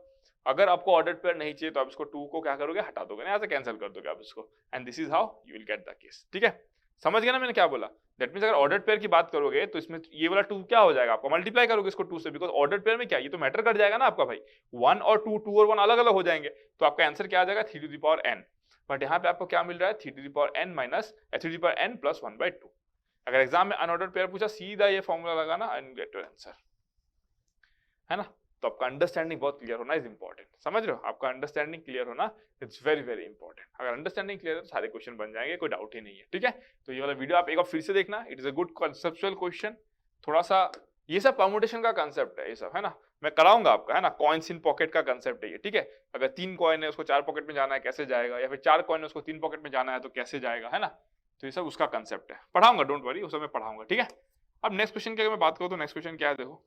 अगर आपको ऑर्डर्ड पेयर नहीं चाहिए तो आप इसको 2 को क्या करोगे? हटा दोगे ना, यहाँ से कैंसिल कर दोगे आप इसको, and this is how you will get the case. ठीक है, समझ गए ना मैंने क्या बोला? दैट मींस अगर ऑर्डर्ड पेयर की बात करोगे तो इसमें ये वाला 2 क्या हो जाएगा आपका? मल्टीप्लाई करोगे इसको 2 से, बिकॉज ऑर्डर्ड पेयर में क्या, ये तो मैटर कर जाएगा ना आपका भाई। 1 और 2, 2 और 1 अलग अलग हो जाएंगे, तो आपका आंसर क्या आ जाएगा? 3 to the power n। But यहाँ पे आपको क्या मिल रहा है? 3 to the power n minus 3 to the power n plus 1 by 2। अगर एग्जाम में अनऑर्डर्ड पेयर पूछा, सीधा ये फॉर्मूला लगाना एंड गेट योर आंसर, है ना। तो आपका अंडरस्टैंडिंग बहुत क्लियर होना इज इंपॉर्टेंट, समझ रहे हो? आपका अंडरस्टैंडिंग क्लियर होना इट्स वेरी वेरी इंपॉर्टेंट। अगर अंडरस्टैंडिंग क्लियर है तो सारे क्वेश्चन बन जाएंगे, कोई डाउट ही नहीं है। ठीक है, तो ये वाला वीडियो आप एक बार फिर से देखना, it is a good conceptual question. थोड़ा सा ये सब परम्यूटेशन का कंसेप्ट है, ये सब, है ना, मैं कराऊंगा आपका, है ना। कॉइन्स इन पॉकेट का कंसेप्ट है ये, ठीक है। अगर 3 कॉइन है उसको 4 पॉकेट में जाना है, कैसे जाएगा, या फिर 4 कॉइन है उसको 3 पॉकेट में जाना है तो कैसे जाएगा, है ना। तो ये सब उसका कंसेप्ट है, पढ़ाऊंगा, डोंट वरी, उस मैं पढ़ाऊंगा। ठीक है, अब नेक्स्ट क्वेश्चन की अगर मैं बात करूँ तो नेक्स्ट क्वेश्चन क्या है, देखो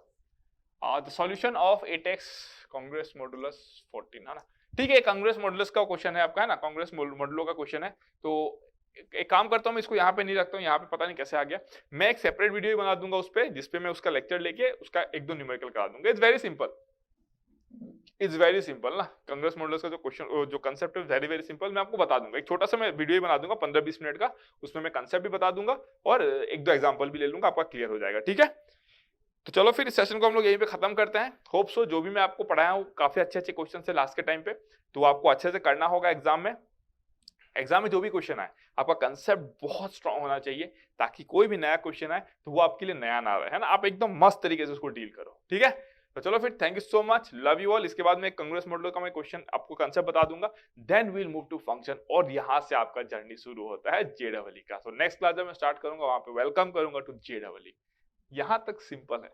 the solution of 8x Congress modulus 14, है ना। ठीक है, कांग्रेस मॉडुलस का क्वेश्चन है आपका, है ना, कांग्रेस मॉडुलो का क्वेश्चन है। तो एक काम करता हूँ, मैं इसको यहाँ पे नहीं रखता हूँ, यहाँ पे पता नहीं कैसे आ गया। मैं एक सेपरेट वीडियो बना दूंगा उस पे, जिसपे मैं उसका लेक्चर लेके उसका 1-2 न्यूमेरिकल करा दूंगा। इट्स वेरी सिंपल ना, कांग्रेस मॉडुलस का जो क्वेश्चन, जो कंसेप्ट है, वेरी वेरी सिंपल। मैं आपको बता दूंगा, एक छोटा सा मैं वीडियो बना दूंगा 15-20 मिनट का, उसमें मैं कंसेप्ट भी बता दूंगा और 1-2 एग्जाम्पल भी ले लूंगा, आपका क्लियर हो जाएगा। ठीक है, तो चलो फिर इस सेशन को हम लोग यहीं पे खत्म करते हैं। होप सो जो भी मैं आपको पढ़ाया हूँ काफी अच्छे क्वेश्चन है लास्ट के टाइम पे, तो आपको अच्छे से करना होगा एग्जाम में। एग्जाम में जो भी क्वेश्चन आए, आपका कंसेप्ट बहुत स्ट्रांग होना चाहिए, ताकि कोई भी नया क्वेश्चन आए तो वो आपके लिए नया ना रहे, है ना। आप एकदम मस्त तरीके से उसको डील करो। ठीक है, तो चलो फिर, thank you so much, love you all. इसके बाद में कांग्रेस मॉडल का मैं क्वेश्चन आपको कंसेप्ट बता दूंगा, then we will move to function, और यहाँ से आपका जर्नी शुरू होता है जेडबलई का। तो नेक्स्ट क्लास जब मैं स्टार्ट करूंगा वहां पे वेलकम करूंगा टू जेडबलई। यहाँ तक सिंपल है,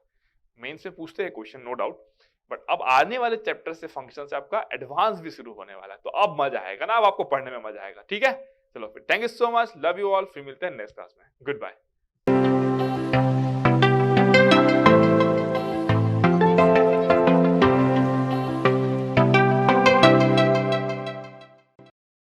मेंस में पूछते हैं क्वेश्चन नो डाउट, बट अब आने वाले चैप्टर से फंक्शन से आपका एडवांस भी शुरू होने वाला है, तो अब मजा आएगा ना, अब आपको पढ़ने में मजा आएगा। ठीक है, चलो फिर thank you so much, love you all, फिर मिलते हैं नेक्स्ट क्लास में, गुड बाय।